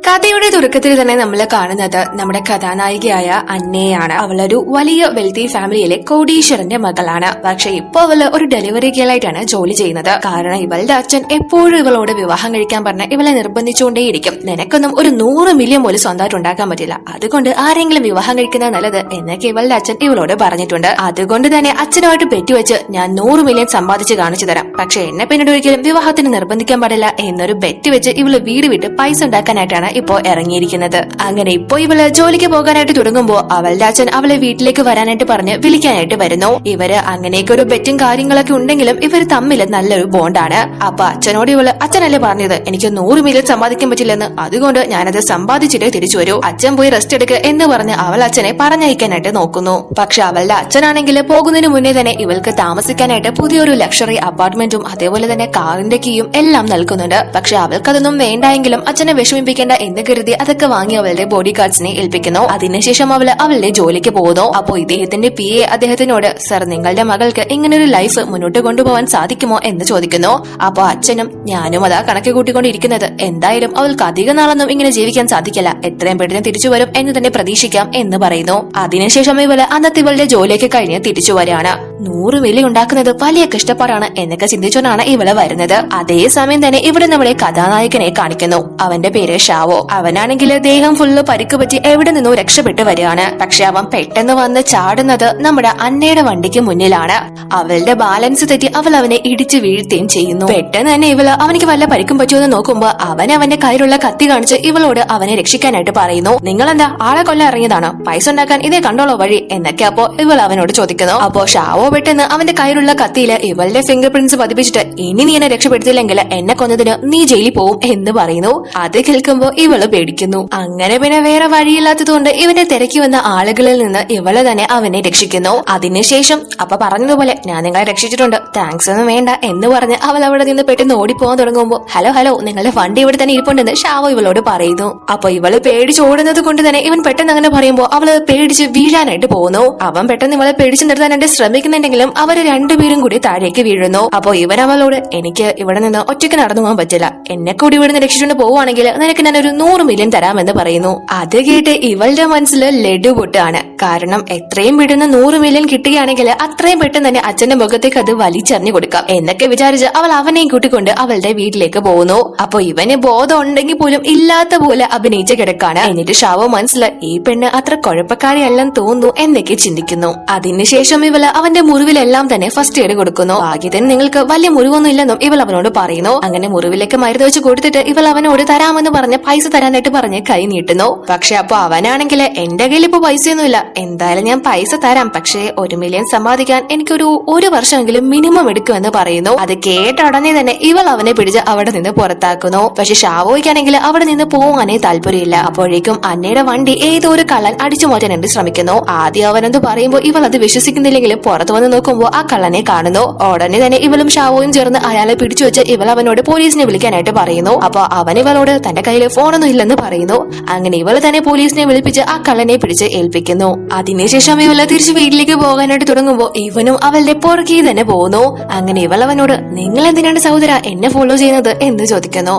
കഥയുടെ തുടക്കത്തിൽ തന്നെ നമ്മൾ കാണുന്നത് നമ്മുടെ കഥാനായികയായ അന്നയെയാണ്. അവളൊരു വലിയ വെൽത്തി ഫാമിലിയിലെ കോടീശ്വരന്റെ മകളാണ്. പക്ഷെ ഇപ്പൊ അവള് ഒരു ഡെലിവറി ഗേളായിട്ടാണ് ജോലി ചെയ്യുന്നത്. കാരണം ഇവളുടെ അച്ഛൻ എപ്പോഴും ഇവളോട് വിവാഹം കഴിക്കാൻ പറഞ്ഞ് ഇവളെ നിർബന്ധിച്ചുകൊണ്ടേയിരിക്കും. നിനക്കൊന്നും ഒരു 100 മില്യൺ പോലും സ്വന്തമായിട്ട് ഉണ്ടാക്കാൻ പറ്റില്ല, അതുകൊണ്ട് ആരെങ്കിലും വിവാഹം കഴിക്കുന്നത് നല്ലത് എന്നൊക്കെ ഇവളുടെ അച്ഛൻ ഇവളോട് പറഞ്ഞിട്ടുണ്ട്. അതുകൊണ്ട് തന്നെ അച്ഛനുമായിട്ട് പെറ്റുവെച്ച് ഞാൻ 100 മില്യൺ സമ്പാദിച്ച് കാണിച്ചു തരാം, പക്ഷെ എന്നെ പിന്നീട് ഒരിക്കലും വിവാഹത്തിന് നിർബന്ധിക്കാൻ പാടില്ല എന്നൊരു ബെറ്റ് വെച്ച് ഇവള് വീട് വിട്ട് പൈസ ഉണ്ടാക്കാനായിട്ടാണ് ഇപ്പോ ഇറങ്ങിയിരിക്കുന്നത്. അങ്ങനെ ഇപ്പോ ഇവള് ജോലിക്ക് പോകാനായിട്ട് തുടങ്ങുമ്പോ അവളുടെ അച്ഛൻ അവളെ വീട്ടിലേക്ക് വരാനായിട്ട് പറഞ്ഞ് വിളിക്കാനായിട്ട് വരുന്നു. ഇവര് അങ്ങനെയൊക്കെ ഒരു ബെറ്റും കാര്യങ്ങളൊക്കെ ഉണ്ടെങ്കിലും ഇവർ തമ്മിൽ നല്ലൊരു ബോണ്ടാണ്. അപ്പൊ അച്ഛനോട് ഇവള് അച്ഛനല്ലേ പറഞ്ഞത് എനിക്ക് 100 മില്യൺ സമ്പാദിക്കാൻ പറ്റില്ലെന്ന്, അതുകൊണ്ട് ഞാനത് സമ്പാദിച്ചിട്ടേ തിരിച്ചു വരൂ, അച്ഛൻ പോയി റെസ്റ്റ് എടുക്കുക എന്ന് പറഞ്ഞ് അവൾ അച്ഛനെ പറഞ്ഞയക്കാനായിട്ട് നോക്കുന്നു. പക്ഷെ അവളുടെ അച്ഛനാണെങ്കിൽ പോകുന്നതിന് മുന്നേ തന്നെ ഇവൾക്ക് താമസിക്കാനായിട്ട് പുതിയൊരു ലക്ഷറി അപ്പാർട്ട്മെന്റും അതേപോലെ തന്നെ കാറിന്റെ കീയും എല്ലാം നൽകുന്നുണ്ട്. പക്ഷെ അവൾക്കതൊന്നും വേണ്ടായെങ്കിലും അച്ഛനെ വിഷമിപ്പിക്കേണ്ട എന്ന് കരുതി അതൊക്കെ വാങ്ങി അവളുടെ ബോഡി ഗാർഡ്സിനെ ഏൽപ്പിക്കുന്നു. അതിനുശേഷം അവള് അവളുടെ ജോലിക്ക് പോകുന്നു. അപ്പോ ഇദ്ദേഹത്തിന്റെ PA അദ്ദേഹത്തിനോട് സർ നിങ്ങളുടെ മകൾക്ക് ഇങ്ങനൊരു ലൈഫ് മുന്നോട്ട് കൊണ്ടുപോകാൻ സാധിക്കുമോ എന്ന് ചോദിക്കുന്നു. അപ്പൊ അച്ഛനും ഞാനും അതാ കണക്ക് കൂട്ടിക്കൊണ്ടിരിക്കുന്നത്, എന്തായാലും അവൾക്ക് അധിക നാളൊന്നും ഇങ്ങനെ ജീവിക്കാൻ സാധിക്കില്ല, എത്രയും പെട്ടെന്ന് തിരിച്ചു വരും എന്ന് തന്നെ പ്രതീക്ഷിക്കാം എന്ന് പറയുന്നു. അതിനുശേഷം ഇവള് അന്നത്തെ ഇവളുടെ ജോലിയൊക്കെ കഴിഞ്ഞ് തിരിച്ചു വരികയാണ്. 100 മില്യൺ ഉണ്ടാക്കുന്നത് വലിയ കഷ്ടപ്പാടാണ് എന്നൊക്കെ ചിന്തിച്ചുകൊണ്ടാണ് ഇവള് വരുന്നത്. അതേസമയം തന്നെ ഇവിടെ നമ്മുടെ കഥാനായകനെ കാണിക്കുന്നു. അവന്റെ പേര് ഷാവോ. അവനാണെങ്കിൽ ദേഹം ഫുള്ള് പരിക്ക് പറ്റി എവിടെ നിന്നോ രക്ഷപ്പെട്ടു വരികയാണ്. പക്ഷെ അവൻ പെട്ടെന്ന് വന്ന് ചാടുന്നത് നമ്മുടെ അന്നയുടെ വണ്ടിക്ക് മുന്നിലാണ്. അവളുടെ ബാലൻസ് തെറ്റി അവൾ അവനെ ഇടിച്ചു വീഴ്ത്തുകയും ചെയ്യുന്നു. പെട്ടെന്ന് തന്നെ ഇവള് അവനിക്ക് വല്ല പരിക്കും പറ്റുമെന്ന് നോക്കുമ്പോ അവന്റെ കയ്യിലുള്ള കത്തി കാണിച്ച് ഇവളോട് അവനെ രക്ഷിക്കാനായിട്ട് പറയുന്നു. നിങ്ങളെന്താ ആളെ കൊല്ലാൻ ഇറങ്ങിയതാണ്, പൈസ ഉണ്ടാക്കാൻ ഇതേ കണ്ടോളോ വഴി എന്നൊക്കെ അപ്പോ ഇവൾ അവനോട് ചോദിക്കുന്നു. അപ്പോ ഷാവോ പെട്ടെന്ന് അവന്റെ കയ്യിലുള്ള കത്തിയില് ഇവളുടെ ഫിംഗർ പ്രിന്റ്സ് പതിപ്പിച്ചിട്ട് ഇനി നീ എന്നെ രക്ഷപ്പെടുത്തില്ലെങ്കിൽ എന്നെ കൊന്നതിന് നീ ജയിലിൽ പോവും എന്ന് പറയുന്നു. അത് കേൾക്കുമ്പോ ഇവള് പേടിക്കുന്നു. അങ്ങനെ പിന്നെ വേറെ വഴിയില്ലാത്തതുകൊണ്ട് ഇവനെ തിരക്കി വന്ന ആളുകളിൽ നിന്ന് ഇവള് തന്നെ അവനെ രക്ഷിക്കുന്നു. അതിനുശേഷം അപ്പൊ പറഞ്ഞതുപോലെ ഞാൻ നിങ്ങളെ രക്ഷിച്ചിട്ടുണ്ട്, താങ്ക്സ് ഒന്നും വേണ്ട എന്ന് പറഞ്ഞ് അവൾ അവിടെ നിന്ന് പെട്ടെന്ന് ഓടിപ്പോകാൻ തുടങ്ങുമ്പോ ഹലോ നിങ്ങളുടെ വണ്ടി ഇവിടെ തന്നെ ഇരിപ്പുണ്ടെന്ന് ഷാവോ ഇവളോട് പറയുന്നു. അപ്പൊ ഇവള് പേടിച്ചോടുന്നത് കൊണ്ട് തന്നെ ഇവൻ പെട്ടെന്ന് അങ്ങനെ പറയുമ്പോ അവള് പേടിച്ച് വീഴാനായിട്ട് പോകുന്നു. അവൻ പെട്ടെന്ന് ഇവളെ പേടിച്ച് നിർത്താനായിട്ട് ശ്രമിക്കുന്നുണ്ടെങ്കിലും അവര് രണ്ടുപേരും കൂടി താഴേക്ക് വീഴുന്നു. അപ്പൊ ഇവൻ അവളോട് എനിക്ക് ഇവിടെ നിന്ന് ഒറ്റയ്ക്ക് നടന്നു പോകാൻ പറ്റില്ല, എന്നെ കൂടി ഇവിടെ നിന്ന് രക്ഷിച്ചുകൊണ്ട് പോവുകയാണെങ്കിൽ നിനക്ക് ഞാൻ ഒരു 100 മില്യൺ തരാമെന്ന് പറയുന്നു. അത് കേട്ട് ഇവളുടെ മനസ്സിൽ ലഡു പൊട്ടാണ്. കാരണം എത്രയും പെട്ടെന്ന് 100 മില്യൺ കിട്ടുകയാണെങ്കിൽ അത്രയും പെട്ടെന്ന് തന്നെ അച്ഛന്റെ മുഖത്തേക്ക് അത് വലിച്ചെറിഞ്ഞു കൊടുക്കാം എന്നൊക്കെ വിചാരിച്ച് അവൾ അവനെയും കൂട്ടിക്കൊണ്ട് അവളുടെ വീട്ടിലേക്ക് പോകുന്നു. അപ്പൊ ഇവന് ബോധം ഉണ്ടെങ്കിൽ പോലും ഇല്ലാത്ത പോലെ അഭിനയിച്ച് കിടക്കാണ്. എന്നിട്ട് ഷാവോ മനസ്സിലായി ഈ പെണ്ണ് അത്ര കുഴപ്പക്കാരിയല്ലെന്ന് തോന്നുന്നു എന്നൊക്കെ ചിന്തിക്കുന്നു. അതിനുശേഷം ഇവള് അവന്റെ മുറിവിലെല്ലാം തന്നെ ഫസ്റ്റ് എയ്ഡ് കൊടുക്കുന്നു. ഭാഗ്യത്തിന് നിങ്ങൾക്ക് വലിയ മുറിവൊന്നും ഇല്ലെന്നും ഇവൾ അവനോട് പറയുന്നു. അങ്ങനെ മുറിവിലേക്ക് മരുന്ന് വെച്ച് കൊടുത്തിട്ട് ഇവൾ അവനോട് തരാമെന്ന് പറഞ്ഞ് പൈസ തരാനായിട്ട് പറഞ്ഞ് കൈ നീട്ടുന്നു. പക്ഷെ അപ്പൊ അവനാണെങ്കിൽ എന്റെ കയ്യിൽ ഇപ്പൊ പൈസയൊന്നുമില്ല, എന്തായാലും ഞാൻ പൈസ തരാം, പക്ഷേ 1 മില്യൺ സമ്പാദിക്കാൻ എനിക്കൊരു 1 വർഷമെങ്കിലും മിനിമം എടുക്കുമെന്ന് പറയുന്നു. അത് കേട്ട ഉടനെ തന്നെ ഇവൾ അവനെ പിടിച്ച് അവിടെ നിന്ന് പുറത്താക്കുന്നു. പക്ഷെ ഷാവോയ്ക്കാണെങ്കിൽ അവിടെ നിന്ന് പോകാനേ താല്പര്യമില്ല. അപ്പോഴേക്കും അന്നയുടെ വണ്ടി ഏതോ ഒരു കള്ളൻ അടിച്ചു മാറ്റാനായിട്ട് ശ്രമിക്കുന്നു. ആദ്യം അവനെന്ത് പറയുമ്പോ ഇവൾ അത് വിശ്വസിക്കുന്നില്ലെങ്കിലും പുറത്തു വന്ന് നോക്കുമ്പോ ആ കള്ളനെ കാണുന്നു. ഉടനെ തന്നെ ഇവളും ഷാവോയും ചേർന്ന് അയാളെ പിടിച്ചു വെച്ച് ഇവൾ അവനോട് പോലീസിനെ വിളിക്കാനായിട്ട് പറയുന്നു. അപ്പൊ അവൻ ഇവളോട് തന്റെ കയ്യിൽ ഫോണൊന്നും ഇല്ലെന്ന് പറയുന്നു. അങ്ങനെ ഇവള് തന്നെ പോലീസിനെ വിളിപ്പിച്ച് ആ കള്ളനെ പിടിച്ച് ഏൽപ്പിക്കുന്നു. അതിനുശേഷം ഇവള് തിരിച്ച് വീട്ടിലേക്ക് പോകാനായിട്ട് തുടങ്ങുമ്പോ ഇവനും അവളുടെ പുറകെ തന്നെ പോകുന്നു. അങ്ങനെ ഇവൾ അവനോട് നിങ്ങൾ എന്തിനാണ് സഹോദര എന്നെ ഫോളോ ചെയ്യുന്നത് എന്ന് ചോദിക്കുന്നു.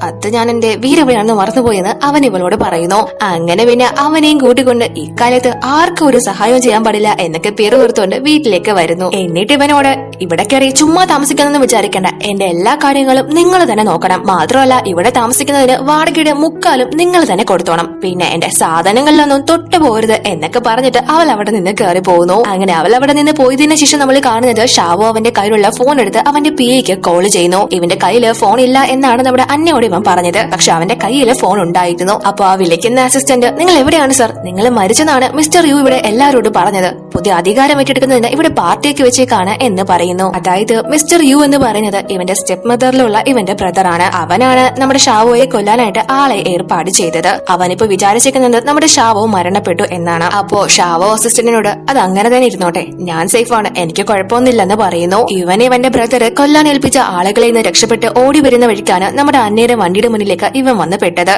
അത് ഞാൻ എന്റെ വീരവയാണെന്ന് മറന്നുപോയെന്ന് അവൻ ഇവളോട് പറയുന്നു. അങ്ങനെ പിന്നെ അവനെയും കൂട്ടിക്കൊണ്ട് ഇക്കാലത്ത് ആർക്കും ഒരു സഹായം ചെയ്യാൻ പാടില്ല എന്നൊക്കെ പേര് ഓർത്തുകൊണ്ട് വീട്ടിലേക്ക് വരുന്നു. എന്നിട്ട് ഇവനോട് ഇവിടെ കയറി ചുമ്മാ താമസിക്കാനെന്ന് വിചാരിക്കേണ്ട, എന്റെ എല്ലാ കാര്യങ്ങളും നിങ്ങൾ തന്നെ നോക്കണം, മാത്രമല്ല ഇവിടെ താമസിക്കുന്നതിന് വാടകയുടെ മുക്കാലും നിങ്ങൾ തന്നെ കൊടുത്തോണം, പിന്നെ എന്റെ സാധനങ്ങളിലൊന്നും തൊട്ടു പോകരുത് എന്നൊക്കെ പറഞ്ഞിട്ട് അവൾ അവിടെ നിന്ന് കയറി പോകുന്നു. അങ്ങനെ അവൾ അവിടെ നിന്ന് പോയതിനു ശേഷം നമ്മൾ കാണുന്നത് ഷാവോ അവന്റെ കയ്യിലുള്ള ഫോൺ എടുത്ത് അവന്റെ PAക്ക് കോൾ ചെയ്യുന്നു. ഇവന്റെ കയ്യില് ഫോൺ ഇല്ല എന്നാണ് നമ്മുടെ അന്നയോട് ഇവൻ പറഞ്ഞത്. പക്ഷെ അവന്റെ കയ്യില് ഫോൺ ഉണ്ടായിരുന്നു. അപ്പൊ ആ വിളിക്കുന്ന അസിസ്റ്റന്റ് നിങ്ങൾ എവിടെയാണ് സർ, നിങ്ങൾ മരിച്ചെന്നാണ് മിസ്റ്റർ യു ഇവിടെ എല്ലാവരോടും പറഞ്ഞത്, പുതിയ അധികാരം ഏറ്റെടുക്കുന്നതിന് ഇവിടെ പാർട്ടിയൊക്കെ വെച്ചേക്കാണ് എന്ന് പറയുന്നു. അതായത് മിസ്റ്റർ യു എന്ന് പറയുന്നത് ഇവന്റെ സ്റ്റെപ്പ് മദറിലുള്ള ഇവന്റെ ബ്രദറാണ്. അവനാണ് നമ്മുടെ ഷാവോയെ കൊല്ലാനായിട്ട് ആളെ ഏർപ്പാട് ചെയ്തത്. അവനിപ്പോ വിചാരിച്ചിരിക്കുന്നത് നമ്മുടെ ഷാവോ മരണപ്പെട്ടു എന്നാണ്. അപ്പോ ഷാവോ അസിസ്റ്റന്റിനോട് അത് അങ്ങനെ തന്നെ ഇരുന്നോട്ടെ, ഞാൻ സേഫ് ആണ്, എനിക്ക് കുഴപ്പമൊന്നുമില്ലെന്ന് പറയുന്നു. ഇവന്റെ ബ്രദർ കൊല്ലാൻ ഏൽപ്പിച്ച ആളുകളിൽ നിന്ന് രക്ഷപ്പെട്ട് ഓടി വരുന്ന വഴിക്കാണ് നമ്മുടെ അന്നയുടെ വണ്ടിയുടെ മുന്നിലേക്ക് ഇവൻ വന്ന് പെട്ടത്.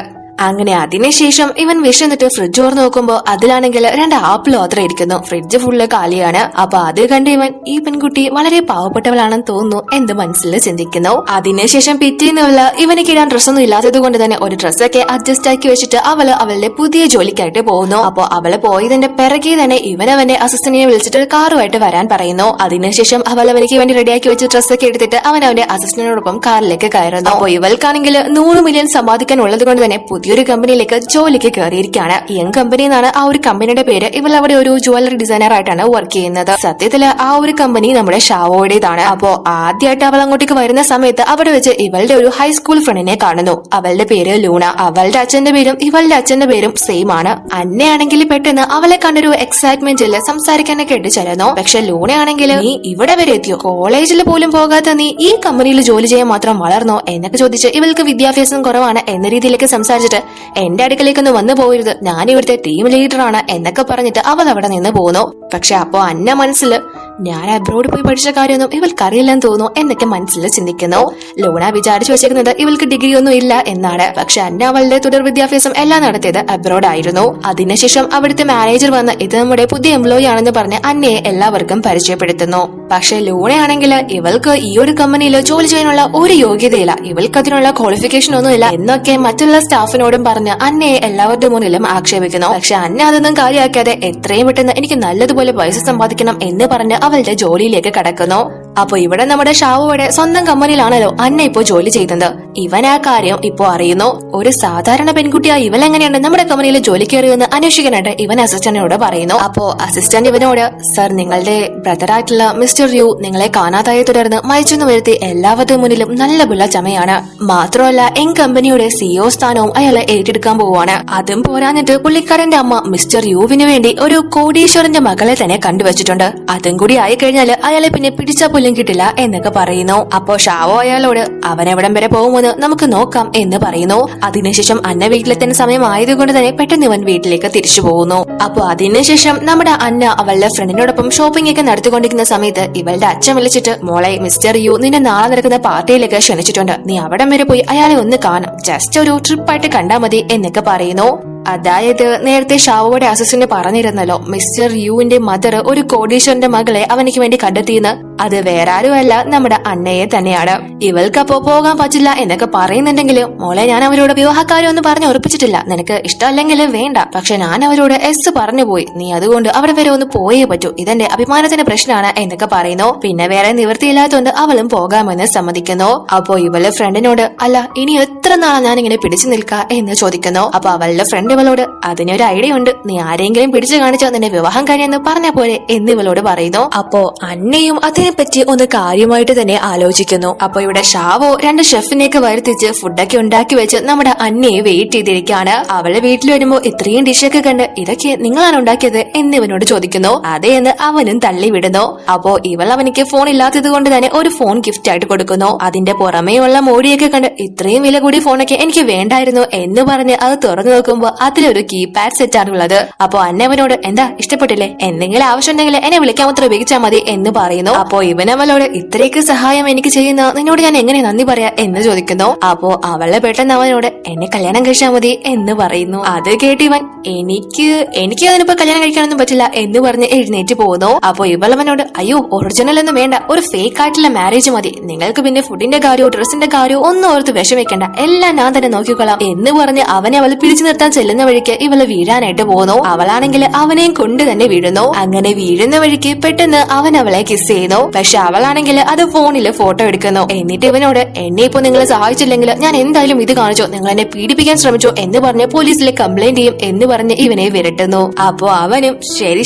അങ്ങനെ അതിനുശേഷം ഇവൻ വിശന്നിട്ട് ഫ്രിഡ്ജ് തുറന്ന് നോക്കുമ്പോ അതിലാണെങ്കിൽ 2 ആപ്പിൾ മാത്രം ഇരിക്കുന്നു. ഫ്രിഡ്ജ് ഫുള്ള് കാലിയാണ്. അപ്പൊ അത് കണ്ട് ഇവൻ ഈ പെൺകുട്ടി വളരെ പാവപ്പെട്ടവളാണെന്ന് തോന്നുന്നു എന്ന് മനസ്സിൽ ചിന്തിക്കുന്നു. അതിനുശേഷം പിറ്റേന്നുള്ള ഇവന് കിടാൻ ഡ്രസ്സൊന്നും ഇല്ലാത്തത് കൊണ്ട് തന്നെ ഒരു ഡ്രസ്സൊക്കെ അഡ്ജസ്റ്റ് ആക്കി വെച്ചിട്ട് അവളുടെ പുതിയ ജോലിക്കായിട്ട് പോകുന്നു. അപ്പൊ അവള് പോയതിന്റെ പിറകെ തന്നെ ഇവനവന്റെ അസിസ്റ്റന്റിനെ വിളിച്ചിട്ട് കാറുമായിട്ട് വരാൻ പറയുന്നു. അതിനുശേഷം അവനിക്ക് വേണ്ടി റെഡിയാക്കി വെച്ച് ഡ്രസ്സൊക്കെ എടുത്തിട്ട് അവന്റെ അസിസ്റ്റന്റിനോടൊപ്പം കാറിലേക്ക് കയറുന്നു. അപ്പൊ ഇവൾക്കാണെങ്കിൽ 100 മില്യൺ സമ്പാദിക്കാൻ ഉള്ളത് കൊണ്ട് തന്നെ പുതിയൊരു കമ്പനിയിലേക്ക് ജോലിക്ക് കയറിയിരിക്കുകയാണ്. യങ് കമ്പനി എന്നാണ് ആ ഒരു കമ്പനിയുടെ പേര്. ഇവൾ അവിടെ ഒരു ജ്വല്ലറി ഡിസൈനർ ആയിട്ടാണ് വർക്ക് ചെയ്യുന്നത്. സത്യത്തില് ആ ഒരു കമ്പനി നമ്മുടെ ഷാവോയുടേതാണ്. അപ്പോ ആദ്യമായിട്ട് അവൾ അങ്ങോട്ടേക്ക് വരുന്ന സമയത്ത് അവിടെ വെച്ച് ഇവളുടെ ഒരു ഹൈസ്കൂൾ ഫ്രണ്ടിനെ കാണുന്നു. അവളുടെ പേര് ലൂണ. അവളുടെ അച്ഛന്റെ പേരും ഇവളുടെ അച്ഛന്റെ പേരും സെയിം ആണ്. അന്നയാണെങ്കിൽ പെട്ടെന്ന് അവളെ കണ്ടൊരു എക്സൈറ്റ്മെന്റിൽ സംസാരിക്കാനൊക്കെ ഇട്ട് ചെല്ലുന്നു. പക്ഷെ ലൂണയാണെങ്കിൽ നീ ഇവിടെ വരെ എത്തിയോ, കോളേജിൽ പോലും പോകാത്ത നീ ഈ കമ്പനിയിൽ ജോലി ചെയ്യാൻ മാത്രം വളർന്നോ എന്നൊക്കെ ചോദിച്ച് ഇവൾക്ക് വിദ്യാഭ്യാസം കുറവാണ് എന്ന രീതിയിലേക്ക് സംസാരിച്ചിട്ട് എന്റെ അടുക്കലേക്കൊന്ന് വന്നു പോകരുത്, ഞാൻ ഇവിടുത്തെ ടീം ലീഡറാണ് എന്നൊക്കെ പറഞ്ഞിട്ട് അവൾ അവിടെ നിന്ന് പോകുന്നു. പക്ഷെ അപ്പോ അന്ന മനസ്സിൽ ഞാൻ അബ്രോഡ് പോയി പഠിച്ച കാര്യമൊന്നും ഇവൾക്കറിയില്ലെന്ന് തോന്നുന്നു എന്നൊക്കെ മനസ്സിൽ ചിന്തിക്കുന്നു. ലൂണ വിചാരിച്ചു വെച്ചിരിക്കുന്നത് ഇവൾക്ക് ഡിഗ്രി ഒന്നും ഇല്ല എന്നാണ്. പക്ഷെ അന്ന അവളുടെ തുടർ വിദ്യാഭ്യാസം എല്ലാം നടത്തിയത് അബ്രോഡ് ആയിരുന്നു. അതിനുശേഷം അവിടുത്തെ മാനേജർ വന്ന് ഇത് നമ്മുടെ പുതിയ എംപ്ലോയി ആണെന്ന് പറഞ്ഞ് അന്നയെ എല്ലാവർക്കും പരിചയപ്പെടുത്തുന്നു. പക്ഷെ ലൂണയാണെങ്കിൽ ഇവൾക്ക് ഈ ഒരു കമ്പനിയിൽ ജോലി ചെയ്യാനുള്ള ഒരു യോഗ്യതയില്ല, ഇവൾക്ക് അതിനുള്ള ക്വാളിഫിക്കേഷൻ ഒന്നുമില്ല എന്നൊക്കെ മറ്റുള്ള സ്റ്റാഫിനോടും പറഞ്ഞ് അന്നയെ എല്ലാവരുടെ മുന്നിലും ആക്ഷേപിക്കുന്നു. പക്ഷെ അന്ന അതൊന്നും കാര്യമാക്കാതെ എത്രയും പെട്ടെന്ന് എനിക്ക് നല്ലതുപോലെ പൈസ സമ്പാദിക്കണം എന്ന് പറഞ്ഞ് അവളുടെ ജോലിയിലേക്ക് കടക്കുന്നു. അപ്പൊ ഇവിടെ നമ്മുടെ ഷാവുയുടെ സ്വന്തം കമ്പനിയിലാണല്ലോ അന്ന ഇപ്പോ ജോലി ചെയ്യുന്നത്. ഇവൻ ആ കാര്യം ഇപ്പോ അറിയുന്നു. ഒരു സാധാരണ പെൺകുട്ടിയാ ഇവളെങ്ങനെയാണ് നമ്മുടെ കമ്പനിയിൽ ജോലി കയറിയെന്ന് അന്വേഷിക്കാനായിട്ട് ഇവൻ അസിസ്റ്റന്റിനോട് പറയുന്നു. അപ്പോ അസിസ്റ്റന്റ് ഇവനോട് സർ, നിങ്ങളുടെ ബ്രദറായിട്ടുള്ള മിസ്റ്റർ യു നിങ്ങളെ കാണാതായി തുടർന്ന് മരിച്ചെന്ന് വരുത്തി എല്ലാവരുടെ മുന്നിലും നല്ല പുള്ള ചമയാണ്. മാത്രമല്ല യങ് കമ്പനിയുടെ സിഇഒ സ്ഥാനവും അയാളെ ഏറ്റെടുക്കാൻ പോവാണ്. അതും പോരാഞ്ഞിട്ട് പുള്ളിക്കാരന്റെ അമ്മ മിസ്റ്റർ യുവിന് വേണ്ടി ഒരു കോടീശ്വരന്റെ മകളെ തന്നെ കണ്ടുവച്ചിട്ടുണ്ട്. അതും കൂടി ആയി കഴിഞ്ഞാൽ അയാളെ പിന്നെ പിടിച്ചാ പോലും കിട്ടില്ല എന്നൊക്കെ പറയുന്നു. അപ്പോ ഷാവോ അയാളോട് അവൻ എവിടം വരെ പോകുമെന്ന് നമുക്ക് നോക്കാം എന്ന് പറയുന്നു. അതിനുശേഷം അന്ന വീട്ടിലെത്തുന്ന സമയമായതുകൊണ്ട് തന്നെ പെട്ടെന്ന് ഇവൻ വീട്ടിലേക്ക് തിരിച്ചു പോകുന്നു. അപ്പൊ അതിനുശേഷം നമ്മുടെ അന്ന അവളുടെ ഫ്രണ്ടിനോടൊപ്പം ഷോപ്പിംഗ് ഒക്കെ നടത്തിക്കൊണ്ടിരിക്കുന്ന സമയത്ത് ഇവളുടെ അച്ഛൻ വിളിച്ചിട്ട് മോളെ, മിസ്റ്റർ യു നിന്നെ നാളെ നടക്കുന്ന പാർട്ടിയിലേക്ക് ക്ഷണിച്ചിട്ടുണ്ട്, നീ അവിടം വരെ പോയി അയാളെ ഒന്ന് കാണാം, ജസ്റ്റ് ഒരു ട്രിപ്പായിട്ട് കണ്ടാ മതി എന്നൊക്കെ പറയുന്നു. അതായത് നേരത്തെ ഷാവോയുടെ അസിസ്റ്റന്റ് പറഞ്ഞിരുന്നല്ലോ മിസ്റ്റർ യുവിന്റെ മദർ ഒരു കോടീശ്വരന്റെ മകളെ അവനിക്ക് വേണ്ടി കണ്ടെത്തിയെന്ന്. അത് വേറെ ആരുമല്ല നമ്മുടെ അന്നയെ തന്നെയാണ്. ഇവൾക്കപ്പോ പോകാൻ പറ്റില്ല എന്നൊക്കെ പറയുന്നുണ്ടെങ്കിലും മോളെ, ഞാൻ അവരോട് വിവാഹക്കാര്യം ഒന്നും പറഞ്ഞു ഉറപ്പിച്ചിട്ടില്ല, നിനക്ക് ഇഷ്ടമല്ലെങ്കിൽ വേണ്ട, പക്ഷെ ഞാൻ അവരോട് എസ് പറഞ്ഞു പോയി, നീ അതുകൊണ്ട് അവിടെ വരെ ഒന്ന് പോയേ പറ്റൂ, ഇതെന്റെ അഭിമാനത്തിന്റെ പ്രശ്നമാണ് എന്നൊക്കെ പറയുന്നു. പിന്നെ വേറെ നിവൃത്തിയില്ലാത്തതുകൊണ്ട് അവളും പോകാമെന്ന് സമ്മതിക്കുന്നു. അപ്പോ ഇവള് ഫ്രണ്ടിനോട് അല്ല ഇനി എത്ര നാളാ ഞാൻ ഇങ്ങനെ പിടിച്ചു നിൽക്കാ എന്ന് ചോദിക്കുന്നു. അപ്പൊ അവളുടെ ഫ്രണ്ട് ഇവളോട് അതിനൊരു ഐഡിയ ഉണ്ട്, നീ ആരെങ്കിലും പിടിച്ചു കാണിച്ചോ നിന്നെ വിവാഹം കഴിയാന്ന് പറഞ്ഞ പോലെ എന്നിവളോട് പറയുന്നു. അപ്പോ അന്നയും അതിനെപ്പറ്റി ഒന്ന് കാര്യമായിട്ട് തന്നെ ആലോചിക്കുന്നു. അപ്പൊ ഇവിടെ ഷാവോ 2 ഷെഫിനെയൊക്കെ വരുത്തിച്ച് ഫുഡൊക്കെ ഉണ്ടാക്കി വെച്ച് നമ്മുടെ അന്നയെ വെയിറ്റ് ചെയ്തിരിക്കുകയാണ്. അവളെ വീട്ടിൽ വരുമ്പോ ഇത്രയും ഡിഷൊക്കെ കണ്ട് ഇതൊക്കെ നിങ്ങളാണ് ഉണ്ടാക്കിയത് എന്നിവനോട് ചോദിക്കുന്നു. അതേ എന്ന് അവനും തള്ളി വിടുന്നു. അപ്പോ ഇവൾ അവനിക്ക് ഫോൺ ഇല്ലാത്തത് കൊണ്ട് തന്നെ ഒരു ഫോൺ ഗിഫ്റ്റ് ആയിട്ട് കൊടുക്കുന്നു. അതിന്റെ പുറമേയുള്ള മോടിയൊക്കെ കണ്ട് ഇത്രയും വില കൂടിയ ഫോണൊക്കെ എനിക്ക് വേണ്ടായിരുന്നു എന്ന് പറഞ്ഞ് അത് തുറന്നു നോക്കുമ്പോ അതിലൊരു കീപാഡ് സെറ്റ് ആണുള്ളത്. അപ്പൊ അന്നവനോട് എന്താ ഇഷ്ടപ്പെട്ടില്ലേ, എന്തെങ്കിലും ആവശ്യമുണ്ടെങ്കിൽ എന്നെ വിളിക്കാൻ മാത്രം ഉപയോഗിച്ചാൽ മതി എന്ന് പറയുന്നു. അപ്പോ ഇവനവളോട് ഇത്രയ്ക്ക് സഹായം എനിക്ക് ചെയ്യുന്ന നിന്നോട് ഞാൻ എങ്ങനെ നന്ദി പറയാ എന്ന് ചോദിക്കുന്നു. അപ്പോ അവളെ പെട്ടെന്ന് അവനോട് എന്നെ കല്യാണം കഴിച്ചാൽ മതി എന്ന് പറയുന്നു. അത് കേട്ട് ഇവൻ എനിക്ക് അതിനിപ്പോ കല്യാണം കഴിക്കാനൊന്നും പറ്റില്ല എന്ന് പറഞ്ഞ് എഴുന്നേറ്റ് പോകുന്നു. അപ്പൊ ഇവളവനോട് അയ്യോ ഒറിജിനൽ ഒന്നും വേണ്ട, ഒരു ഫേക്ക് ആയിട്ടുള്ള മാരേജ് മതി, നിങ്ങൾക്ക് പിന്നെ ഫുഡിന്റെ കാര്യമോ ഡ്രസ്സിന്റെ കാര്യമോ ഒന്നും ഓർത്ത് വിഷമിക്കണ്ട, എല്ലാം ഞാൻ തന്നെ നോക്കിക്കൊള്ളാം എന്ന് പറഞ്ഞ് അവനെ അവൾ പിടിച്ചു നിർത്താൻ ചെല്ലുന്ന വഴിക്ക് ഇവള് വീഴാനായിട്ട് പോകുന്നു. അവളാണെങ്കിൽ അവനെയും കൊണ്ട് തന്നെ വീഴുന്നു. അങ്ങനെ വീഴുന്ന വഴിക്ക് പെട്ടെന്ന് അവൻ അവളെ കിസ് ചെയ്യുന്നു. പക്ഷെ അവളാണെങ്കിൽ അത് ഫോണില് ഫോട്ടോ എടുക്കുന്നു. എന്നിട്ട് ഇവനോട് എന്നെ ഇപ്പൊ നിങ്ങൾ സഹായിച്ചില്ലെങ്കിൽ ഞാൻ എന്തായാലും ഇത് കാണിച്ചോ, നിങ്ങൾ എന്നെ പീഡിപ്പിക്കാൻ ശ്രമിച്ചോ എന്ന് പറഞ്ഞ് പോലീസിലെ കംപ്ലൈന്റ് ചെയ്യും എന്ന് പറഞ്ഞ് ഇവനെ വിരട്ടുന്നു. അപ്പോ അവനും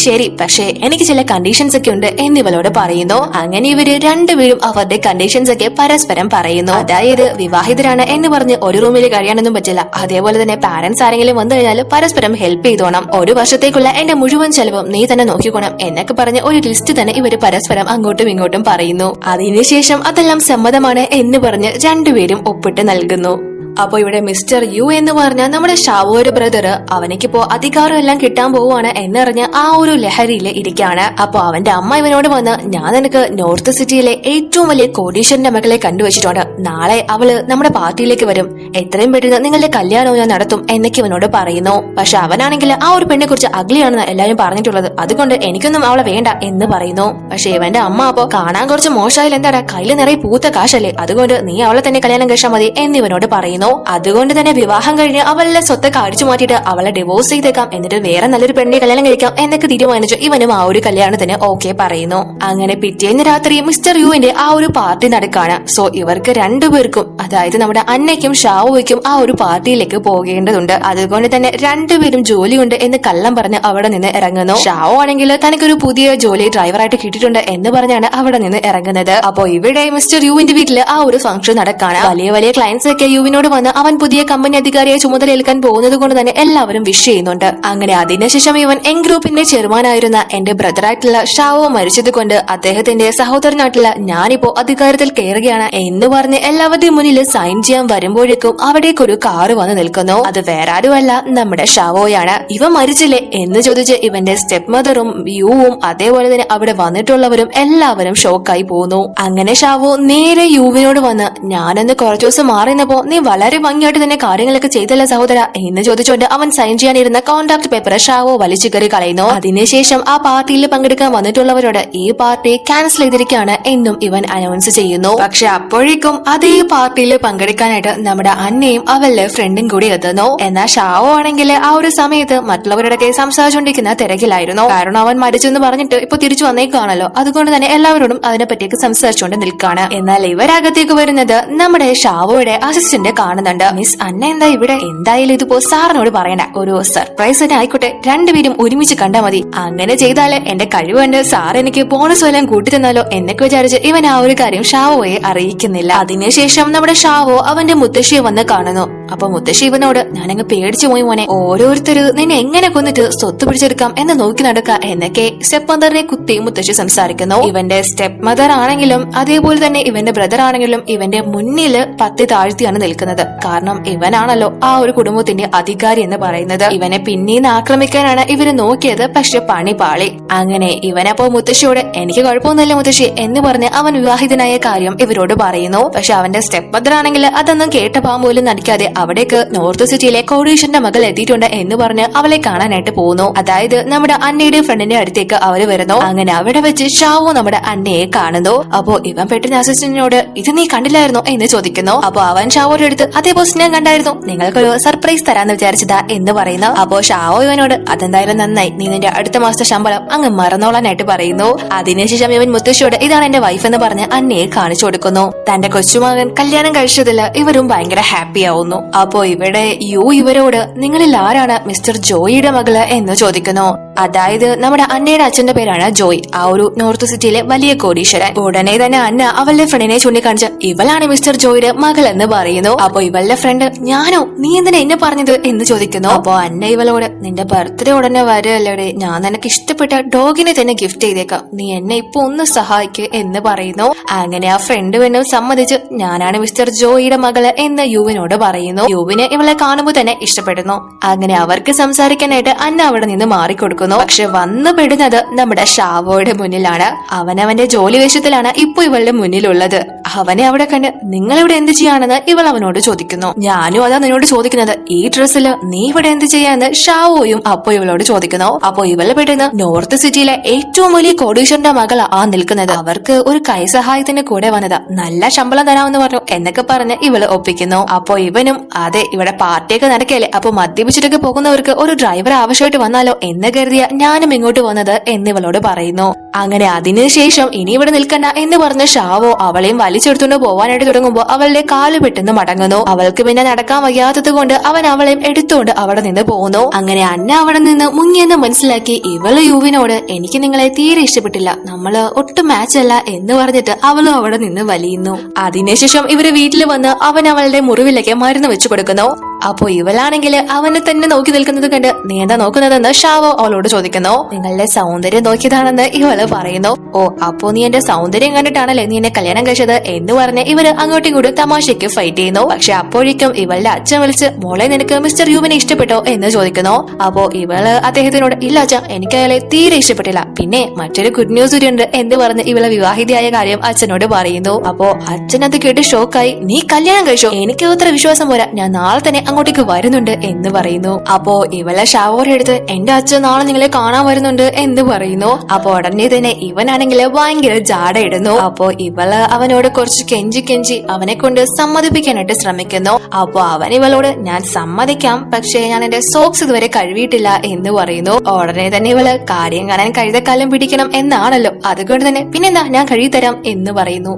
ശരി പക്ഷെ എനിക്ക് ചില കണ്ടീഷൻസ് ഒക്കെ ഉണ്ട് എന്നിവളോട് പറയുന്നു. അങ്ങനെ ഇവര് രണ്ടുപേരും അവരുടെ കണ്ടീഷൻസ് ഒക്കെ പരസ്പരം പറയുന്നു. അതായത് വിവാഹിതരാണ് എന്ന് പറഞ്ഞ് ഒരു റൂമിൽ കഴിയാനൊന്നും പറ്റില്ല, അതേപോലെ തന്നെ പാരന്റ്സ് ആരെങ്കിലും വന്നു കഴിഞ്ഞാൽ പരസ്പരം ഹെൽപ്പ് ചെയ്തോണം, 1 വർഷത്തേക്കുള്ള എന്റെ മുഴുവൻ ചെലവും നീ തന്നെ നോക്കിക്കോണം എന്നൊക്കെ പറഞ്ഞ് ഒരു ലിസ്റ്റ് തന്നെ ഇവര് പരസ്പരം അങ്ങോട്ടും ഇങ്ങോട്ടും പറയുന്നു. അതിനുശേഷം അതെല്ലാം സമ്മതമാണ് എന്ന് പറഞ്ഞ് രണ്ടുപേരും ഒപ്പിട്ട് നൽകുന്നു. അപ്പൊ ഇവിടെ മിസ്റ്റർ യു എന്ന് പറഞ്ഞ നമ്മുടെ ഷാവോ ഒരു ബ്രദർ അവനിക്കിപ്പോ അധികാരം എല്ലാം കിട്ടാൻ പോവാണ് എന്നറിഞ്ഞ് ആ ഒരു ലഹരിയില് ഇരിക്കാണ്. അപ്പൊ അവന്റെ അമ്മ ഇവനോട് വന്ന് ഞാൻ നിനക്ക് നോർത്ത് സിറ്റിയിലെ ഏറ്റവും വലിയ കോടീശ്വരന്റെ മകളെ കണ്ടുവച്ചിട്ടുണ്ട്, നാളെ അവള് നമ്മുടെ പാർട്ടിയിലേക്ക് വരും, എത്രയും പെട്ടെന്ന് നിങ്ങളുടെ കല്യാണവും ഞാൻ നടത്തും എന്നൊക്കെ ഇവനോട് പറയുന്നു. പക്ഷെ അവനാണെങ്കിൽ ആ ഒരു പെണ്ണെ കുറിച്ച് അഗ്ലിയാണെന്ന് എല്ലാവരും പറഞ്ഞിട്ടുള്ളത്, അതുകൊണ്ട് എനിക്കൊന്നും അവളെ വേണ്ട എന്ന് പറയുന്നു. പക്ഷെ ഇവന്റെ അമ്മ അപ്പോ കാണാൻ കുറച്ച് മോശമായാലും എന്താടാ, കയ്യില് നിറയെ പൂത്ത കാശല്ലേ, അതുകൊണ്ട് നീ അവളെ തന്നെ കല്യാണം കഴിച്ചാൽ മതി എന്നിവനോട് പറയുന്നു. അതുകൊണ്ട് തന്നെ വിവാഹം കഴിഞ്ഞ് അവളുടെ സ്വത്തൊക്കെ അടിച്ചു മാറ്റിയിട്ട് അവളെ ഡിവോഴ്സ് ചെയ്തേക്കാം, എന്നിട്ട് വേറെ നല്ലൊരു പെണ്ണിനെ കല്യാണം കഴിക്കാം എന്നൊക്കെ തീരുമാനിച്ചു ഇവനും ആ ഒരു കല്യാണത്തിന് ഓക്കെ പറയുന്നു. അങ്ങനെ പിറ്റേന്ന് രാത്രി മിസ്റ്റർ യുവിന്റെ ആ ഒരു പാർട്ടി നടക്കാണ്. സോ ഇവർക്ക് രണ്ടുപേർക്കും, അതായത് നമ്മുടെ അന്നയ്ക്കും ഷാവോയ്ക്കും ആ ഒരു പാർട്ടിയിലേക്ക് പോകേണ്ടതുണ്ട്. അതുകൊണ്ട് തന്നെ രണ്ടുപേരും ജോലിയുണ്ട് എന്ന് കള്ളം പറഞ്ഞ് അവിടെ നിന്ന് ഇറങ്ങുന്നു. ഷാവോ ആണെങ്കിൽ തനിക്കൊരു പുതിയ ജോലി ഡ്രൈവറായിട്ട് കിട്ടിയിട്ടുണ്ട് എന്ന് പറഞ്ഞാണ് അവിടെ നിന്ന് ഇറങ്ങുന്നത്. അപ്പോ ഇവിടെ മിസ്റ്റർ യുവിന്റെ വീട്ടില് ആ ഒരു ഫംഗ്ഷൻ നടക്കാണ്. വലിയ വലിയ ക്ലയൻസ് ഒക്കെ യുവിനോട് വന്ന് അവൻ പുതിയ കമ്പനി അധികാരിയെ ചുമതലയേൽക്കാൻ പോകുന്നത് കൊണ്ട് തന്നെ എല്ലാവരും വിഷ് ചെയ്യുന്നുണ്ട്. അങ്ങനെ അതിനുശേഷം ഇവൻ എൻ ഗ്രൂപ്പിന്റെ ചെയർമാനായിരുന്ന എന്റെ ബ്രദറായിട്ടുള്ള ഷാവോ മരിച്ചത് കൊണ്ട് അദ്ദേഹത്തിന്റെ സഹോദരനായിട്ടുള്ള ഞാനിപ്പോ അധികാരത്തിൽ കയറുകയാണ് എന്ന് പറഞ്ഞ് എല്ലാവരുടെയും മുന്നിൽ സൈൻ ചെയ്യാൻ വരുമ്പോഴേക്കും അവിടേക്കൊരു കാറ് വന്ന് നിൽക്കുന്നു. അത് വേറെ ആരുമല്ല, നമ്മുടെ ഷാവോയാണ്. ഇവ മരിച്ചില്ലേ എന്ന് ചോദിച്ച് ഇവന്റെ സ്റ്റെപ്പ് മദറും യുവും അതേപോലെ തന്നെ അവിടെ വന്നിട്ടുള്ളവരും എല്ലാവരും ഷോക്കായി പോകുന്നു. അങ്ങനെ ഷാവോ നേരെ യുവിനോട് വന്ന് ഞാനൊന്ന് കുറച്ചു ദിവസം മാറിയപ്പോ നീ വളരെ ഭംഗിയായിട്ട് തന്നെ കാര്യങ്ങളൊക്കെ ചെയ്തല്ല സഹോദര എന്ന് ചോദിച്ചുകൊണ്ട് അവൻ സൈൻ ചെയ്യാനിരുന്ന കോൺട്രാക്ട് പേപ്പർ ഷാവോ വലിച്ചു കയറി കളയുന്നു. അതിനുശേഷം ആ പാർട്ടിയിൽ പങ്കെടുക്കാൻ വന്നിട്ടുള്ളവരോട് ഈ പാർട്ടി ക്യാൻസൽ ചെയ്തിരിക്കുകയാണ് എന്നും ഇവൻ അനൗൺസ് ചെയ്യുന്നു. പക്ഷെ അപ്പോഴേക്കും അതേ പാർട്ടിയിൽ പങ്കെടുക്കാനായിട്ട് നമ്മുടെ അന്നയും അവളുടെ ഫ്രണ്ടും കൂടി എത്തുന്നു. എന്നാൽ ഷാവോ ആണെങ്കിൽ ആ ഒരു സമയത്ത് മറ്റുള്ളവരുടെ സംസാരിച്ചുകൊണ്ടിരിക്കുന്ന തിരക്കിലായിരുന്നു. കാരണം അവൻ മരിച്ചെന്ന് പറഞ്ഞിട്ട് ഇപ്പൊ തിരിച്ചു വന്നേക്കാണല്ലോ, അതുകൊണ്ട് തന്നെ എല്ലാവരോടും അതിനെ പറ്റിയൊക്കെ സംസാരിച്ചുകൊണ്ട് നിൽക്കാണ്. എന്നാൽ ഇവരകത്തേക്ക് വരുന്നത് നമ്മുടെ ഷാവോയുടെ അസിസ്റ്റന്റ് കാണുന്നുണ്ട്. മിസ് അന്ന എന്താ ഇവിടെ? എന്തായാലും ഇതിപ്പോ സാറിനോട് പറയണ്ട, ഒരു സർപ്രൈസ് തന്നെ ആയിക്കോട്ടെ, രണ്ടുപേരും ഒരുമിച്ച് കണ്ടാ മതി, അങ്ങനെ ചെയ്താല് എന്റെ കഴിവ് കണ്ട് സാർ എനിക്ക് ബോണസ് എല്ലാം കൂട്ടി തന്നാലോ എന്നൊക്കെ വിചാരിച്ച് ഇവൻ ആ ഒരു കാര്യം ഷാവോയെ അറിയിക്കുന്നില്ല. അതിനുശേഷം നമ്മുടെ ഷാവോ അവന്റെ മുത്തശ്ശിയെ വന്ന് കാണുന്നു. അപ്പൊ മുത്തശ്ശി ഇവനോട് ഞാനങ്ങ് പേടിച്ചു പോയി മോനെ, ഓരോരുത്തര് നിന്നെ എങ്ങനെ കൊന്നിട്ട് സ്വത്ത് പിടിച്ചെടുക്കാം എന്ന് നോക്കി നടക്ക എന്നൊക്കെ സ്റ്റെപ്പ് മദറിനെ കുത്തി മുത്തശ്ശി സംസാരിക്കുന്നു. ഇവന്റെ സ്റ്റെപ്പ് മദർ ആണെങ്കിലും അതേപോലെ തന്നെ ഇവന്റെ ബ്രദർ ആണെങ്കിലും ഇവന്റെ മുന്നില് പത്തി താഴ്ത്തിയാണ് നിൽക്കുന്നത്. കാരണം ഇവനാണല്ലോ ആ ഒരു കുടുംബത്തിന്റെ അധികാരി എന്ന് പറയുന്നത്. ഇവനെ പിന്നീന്ന് ആക്രമിക്കാനാണ് ഇവര് നോക്കിയത്, പക്ഷെ പണി പാളി. അങ്ങനെ ഇവനപ്പോ മുത്തശ്ശിയോട് എനിക്ക് കുഴപ്പമൊന്നുമില്ല മുത്തശ്ശി എന്ന് പറഞ്ഞ് അവൻ വിവാഹിതനായ കാര്യം ഇവരോട് പറയുന്നു. പക്ഷെ അവന്റെ സ്റ്റെപ്പ് മദർ ആണെങ്കിൽ അതൊന്നും കേട്ടപാൻ പോലും നടിക്കാതെ അവിടേക്ക് നോർത്ത് സിറ്റിയിലെ കോടീശ്വരന്റെ മകൾ എത്തിയിട്ടുണ്ട് എന്ന് പറഞ്ഞ് അവളെ കാണാനായിട്ട് പോകുന്നു. അതായത് നമ്മുടെ അന്നയുടെ ഫ്രണ്ടിന്റെ അടുത്തേക്ക് അവര് വരുന്നു. അങ്ങനെ അവിടെ വെച്ച് ഷാവോ നമ്മുടെ അന്നയെ കാണുന്നു. അപ്പോ ഇവൻ പെട്ടെന്ന് അസിസ്റ്റന്റിനോട് ഇത് നീ കണ്ടില്ലായിരുന്നോ എന്ന് ചോദിക്കുന്നു. അപ്പൊ അവൻ ഷാവോയുടെ അടുത്ത് അതേ പോസ്റ്റ് ഞാൻ കണ്ടായിരുന്നു, നിങ്ങൾക്കൊരു സർപ്രൈസ് തരാന്ന് വിചാരിച്ചതാ എന്ന് പറയുന്നു. അപ്പോ ഷാവോ ഇവനോട് അതെന്തായാലും നന്നായി, നീ നിന്റെ അടുത്ത മാസത്തെ ശമ്പളം അങ്ങ് മറന്നോളാനായിട്ട് പറയുന്നു. അതിനുശേഷം ഇവൻ മുത്തശ്ശിയോട് ഇതാണ് എന്റെ വൈഫ് എന്ന് പറഞ്ഞ് അന്നയെ കാണിച്ചു കൊടുക്കുന്നു. തന്റെ കൊച്ചുമകൻ കല്യാണം കഴിച്ചതില് ഇവരും ഭയങ്കര ഹാപ്പി ആവുന്നു. അപ്പോ ഇവിടെ യു ഇവരോട് നിങ്ങളിൽ ആരാണ് മിസ്റ്റർ ജോയിയുടെ മകള് എന്ന് ചോദിക്കുന്നു. അതായത് നമ്മുടെ അന്നയുടെ അച്ഛന്റെ പേരാണ് ജോയ്, ആ ഒരു നോർത്ത് സിറ്റിയിലെ വലിയ കോടീശ്വരൻ. ഉടനെ തന്നെ അന്ന അവളുടെ ഫ്രണ്ടിനെ ചൂണ്ടിക്കാണിച്ച് ഇവളാണ് മിസ്റ്റർ ജോയിയുടെ മകൾ എന്ന് പറയുന്നു. അപ്പൊ ഇവളുടെ ഫ്രണ്ട് ഞാനോ, നീ എന്തിനാ എന്നെ പറഞ്ഞത് എന്ന് ചോദിക്കുന്നു. അപ്പൊ അന്ന ഇവളോട് നിന്റെ ബർത്ത്ഡേ ഉടനെ വരല്ലേ, ഞാൻ നിനക്ക് ഇഷ്ടപ്പെട്ട ഡോഗിനെ തന്നെ ഗിഫ്റ്റ് ചെയ്തേക്കാം, നീ എന്നെ ഇപ്പൊ ഒന്ന് സഹായിക്ക് എന്ന് പറയുന്നു. അങ്ങനെ ആ ഫ്രണ്ട് വേണം സമ്മതിച്ച് ഞാനാണ് മിസ്റ്റർ ജോയിയുടെ മകള് എന്ന് യുവിനോട് പറയുന്നു. യുവിന് ഇവളെ കാണുമ്പോൾ തന്നെ ഇഷ്ടപ്പെടുന്നു. അങ്ങനെ അവർക്ക് സംസാരിക്കാനായിട്ട് അന്ന അവിടെ നിന്ന് മാറിക്കൊടുക്കുന്നു. പക്ഷെ വന്നു പെടുന്നത് നമ്മുടെ ഷാവോയുടെ മുന്നിലാണ്. അവനവന്റെ ജോലി വേഷത്തിലാണ് ഇപ്പൊ ഇവളുടെ മുന്നിലുള്ളത്. അവനെ അവിടെ കണ്ട് നിങ്ങളിവിടെ എന്ത് ചെയ്യാണെന്ന് ഇവൾ അവനോട് ചോദിക്കുന്നു. ഞാനും അതാ നിന്നോട് ചോദിക്കുന്നത്, ഈ ഡ്രസ്സില് നീ ഇവിടെ എന്ത് ചെയ്യാന്ന് ഷാവോയും അപ്പൊ ഇവളോട് ചോദിക്കുന്നു. അപ്പൊ ഇവളെ പെട്ടെന്ന് നോർത്ത് സിറ്റിയിലെ ഏറ്റവും വലിയ കോടീശ്വരന്റെ മകളാ ആ നിൽക്കുന്നത്, അവർക്ക് ഒരു കൈസഹായത്തിന് കൂടെ വന്നതാ, നല്ല ശമ്പളം തരാമെന്ന് പറഞ്ഞു എന്നൊക്കെ പറഞ്ഞ് ഇവള് ഒപ്പിക്കുന്നു. അപ്പൊ ഇവനും അതെ ഇവിടെ പാർട്ടിയൊക്കെ നടക്കല്ലേ, അപ്പൊ മദ്യപിച്ചിട്ടൊക്കെ പോകുന്നവർക്ക് ഒരു ഡ്രൈവർ ആവശ്യമായിട്ട് വന്നാലോ എന്ന് കരുതിയ ഞാനും ഇങ്ങോട്ട് വന്നത് എന്നിവളോട് പറയുന്നു. അങ്ങനെ അതിനുശേഷം ഇനി ഇവിടെ നിൽക്കണ്ട എന്ന് പറഞ്ഞ ഷാവോ അവളെയും വലിച്ചെടുത്തുകൊണ്ട് പോവാനായിട്ട് തുടങ്ങുമ്പോ അവളുടെ കാല് പെട്ടെന്ന് മടങ്ങുന്നു. അവൾക്ക് പിന്നെ നടക്കാൻ വയ്യാത്തത് കൊണ്ട് അവൻ അവളെയും എടുത്തുകൊണ്ട് അവിടെ നിന്ന് പോകുന്നു. അങ്ങനെ അന്ന അവിടെ നിന്ന് മുങ്ങിയെന്ന് മനസ്സിലാക്കി ഇവള് യുവിനോട് എനിക്ക് നിങ്ങളെ തീരെ ഇഷ്ടപ്പെട്ടില്ല, നമ്മള് ഒട്ടും മാച്ച് അല്ല എന്ന് പറഞ്ഞിട്ട് അവളും അവിടെ നിന്ന് വലിയുന്നു. അതിനുശേഷം ഇവര് വീട്ടിൽ വന്ന് അവൻ അവളുടെ മുറിവിലേക്ക് മരുന്ന് വെച്ചു കൊടുക്കുന്നു. അപ്പോ ഇവളാണെങ്കിൽ അവനെ തന്നെ നോക്കി നിൽക്കുന്നത് കണ്ട് നീ എന്താ നോക്കുന്നതെന്ന് ഷാവോ അവളോട് ചോദിക്കുന്നു. നിങ്ങളുടെ സൗന്ദര്യം നോക്കിയതാണെന്ന് ഇവള് പറയുന്നു. ഓ, അപ്പോ നീ എന്റെ സൗന്ദര്യം കണ്ടിട്ടാണല്ലേ നീ എന്നെ കല്യാണം കഴിച്ചത് എന്ന് പറഞ്ഞ് ഇവര് അങ്ങോട്ടും ഇങ്ങോട്ടും തമാശയ്ക്ക് ഫൈറ്റ് ചെയ്യുന്നു. പക്ഷെ അപ്പോഴേക്കും ഇവളുടെ അച്ഛൻ വിളിച്ച് മോളെ നിനക്ക് മിസ്റ്റർ യൂബിനെ ഇഷ്ടപ്പെട്ടോ എന്ന് ചോദിക്കുന്നു. അപ്പോ ഇവള് അദ്ദേഹത്തിനോട് ഇല്ല അച്ഛാ, എനിക്ക് അയാളെ തീരെ ഇഷ്ടപ്പെട്ടില്ല, പിന്നെ മറ്റൊരു ഗുഡ് ന്യൂസ് ഉണ്ട് എന്ന് പറഞ്ഞ് ഇവളെ വിവാഹിതയായ കാര്യം അച്ഛനോട് പറയുന്നു. അപ്പോ അച്ഛൻ അത് കേട്ട് ഷോക്കായി നീ കല്യാണം കഴിച്ചോ, എനിക്ക് അത്ര വിശ്വാസം പോരാ, ഞാൻ നാളെ തന്നെ അങ്ങോട്ടേക്ക് വരുന്നുണ്ട് എന്ന് പറയുന്നു. അപ്പോ ഇവളെ ഷാവോടെ എടുത്ത് എന്റെ അച്ഛൻ നാളെ നിങ്ങളെ കാണാൻ വരുന്നുണ്ട് എന്ന് പറയുന്നു. അപ്പൊ ഉടനെ തന്നെ ഇവനാണെങ്കിൽ ഭയങ്കര ജാട ഇടുന്നു. അപ്പോ ഇവള് അവനോട് കുറച്ച് കെഞ്ചി അവനെ കൊണ്ട് സമ്മതിപ്പിക്കാനായിട്ട് ശ്രമിക്കുന്നു. അപ്പൊ അവൻ ഇവളോട് ഞാൻ സമ്മതിക്കാം, പക്ഷേ ഞാൻ എന്റെ സോക്സ് ഇതുവരെ കഴുകിയിട്ടില്ല എന്ന് പറയുന്നു. ഉടനെ തന്നെ ഇവള് കാര്യം കാണാൻ കഴുതക്കാലം പിടിക്കണം എന്നാണല്ലോ, അതുകൊണ്ട് തന്നെ പിന്നെന്താ ഞാൻ കഴുകിത്തരാം എന്ന് പറയുന്നു.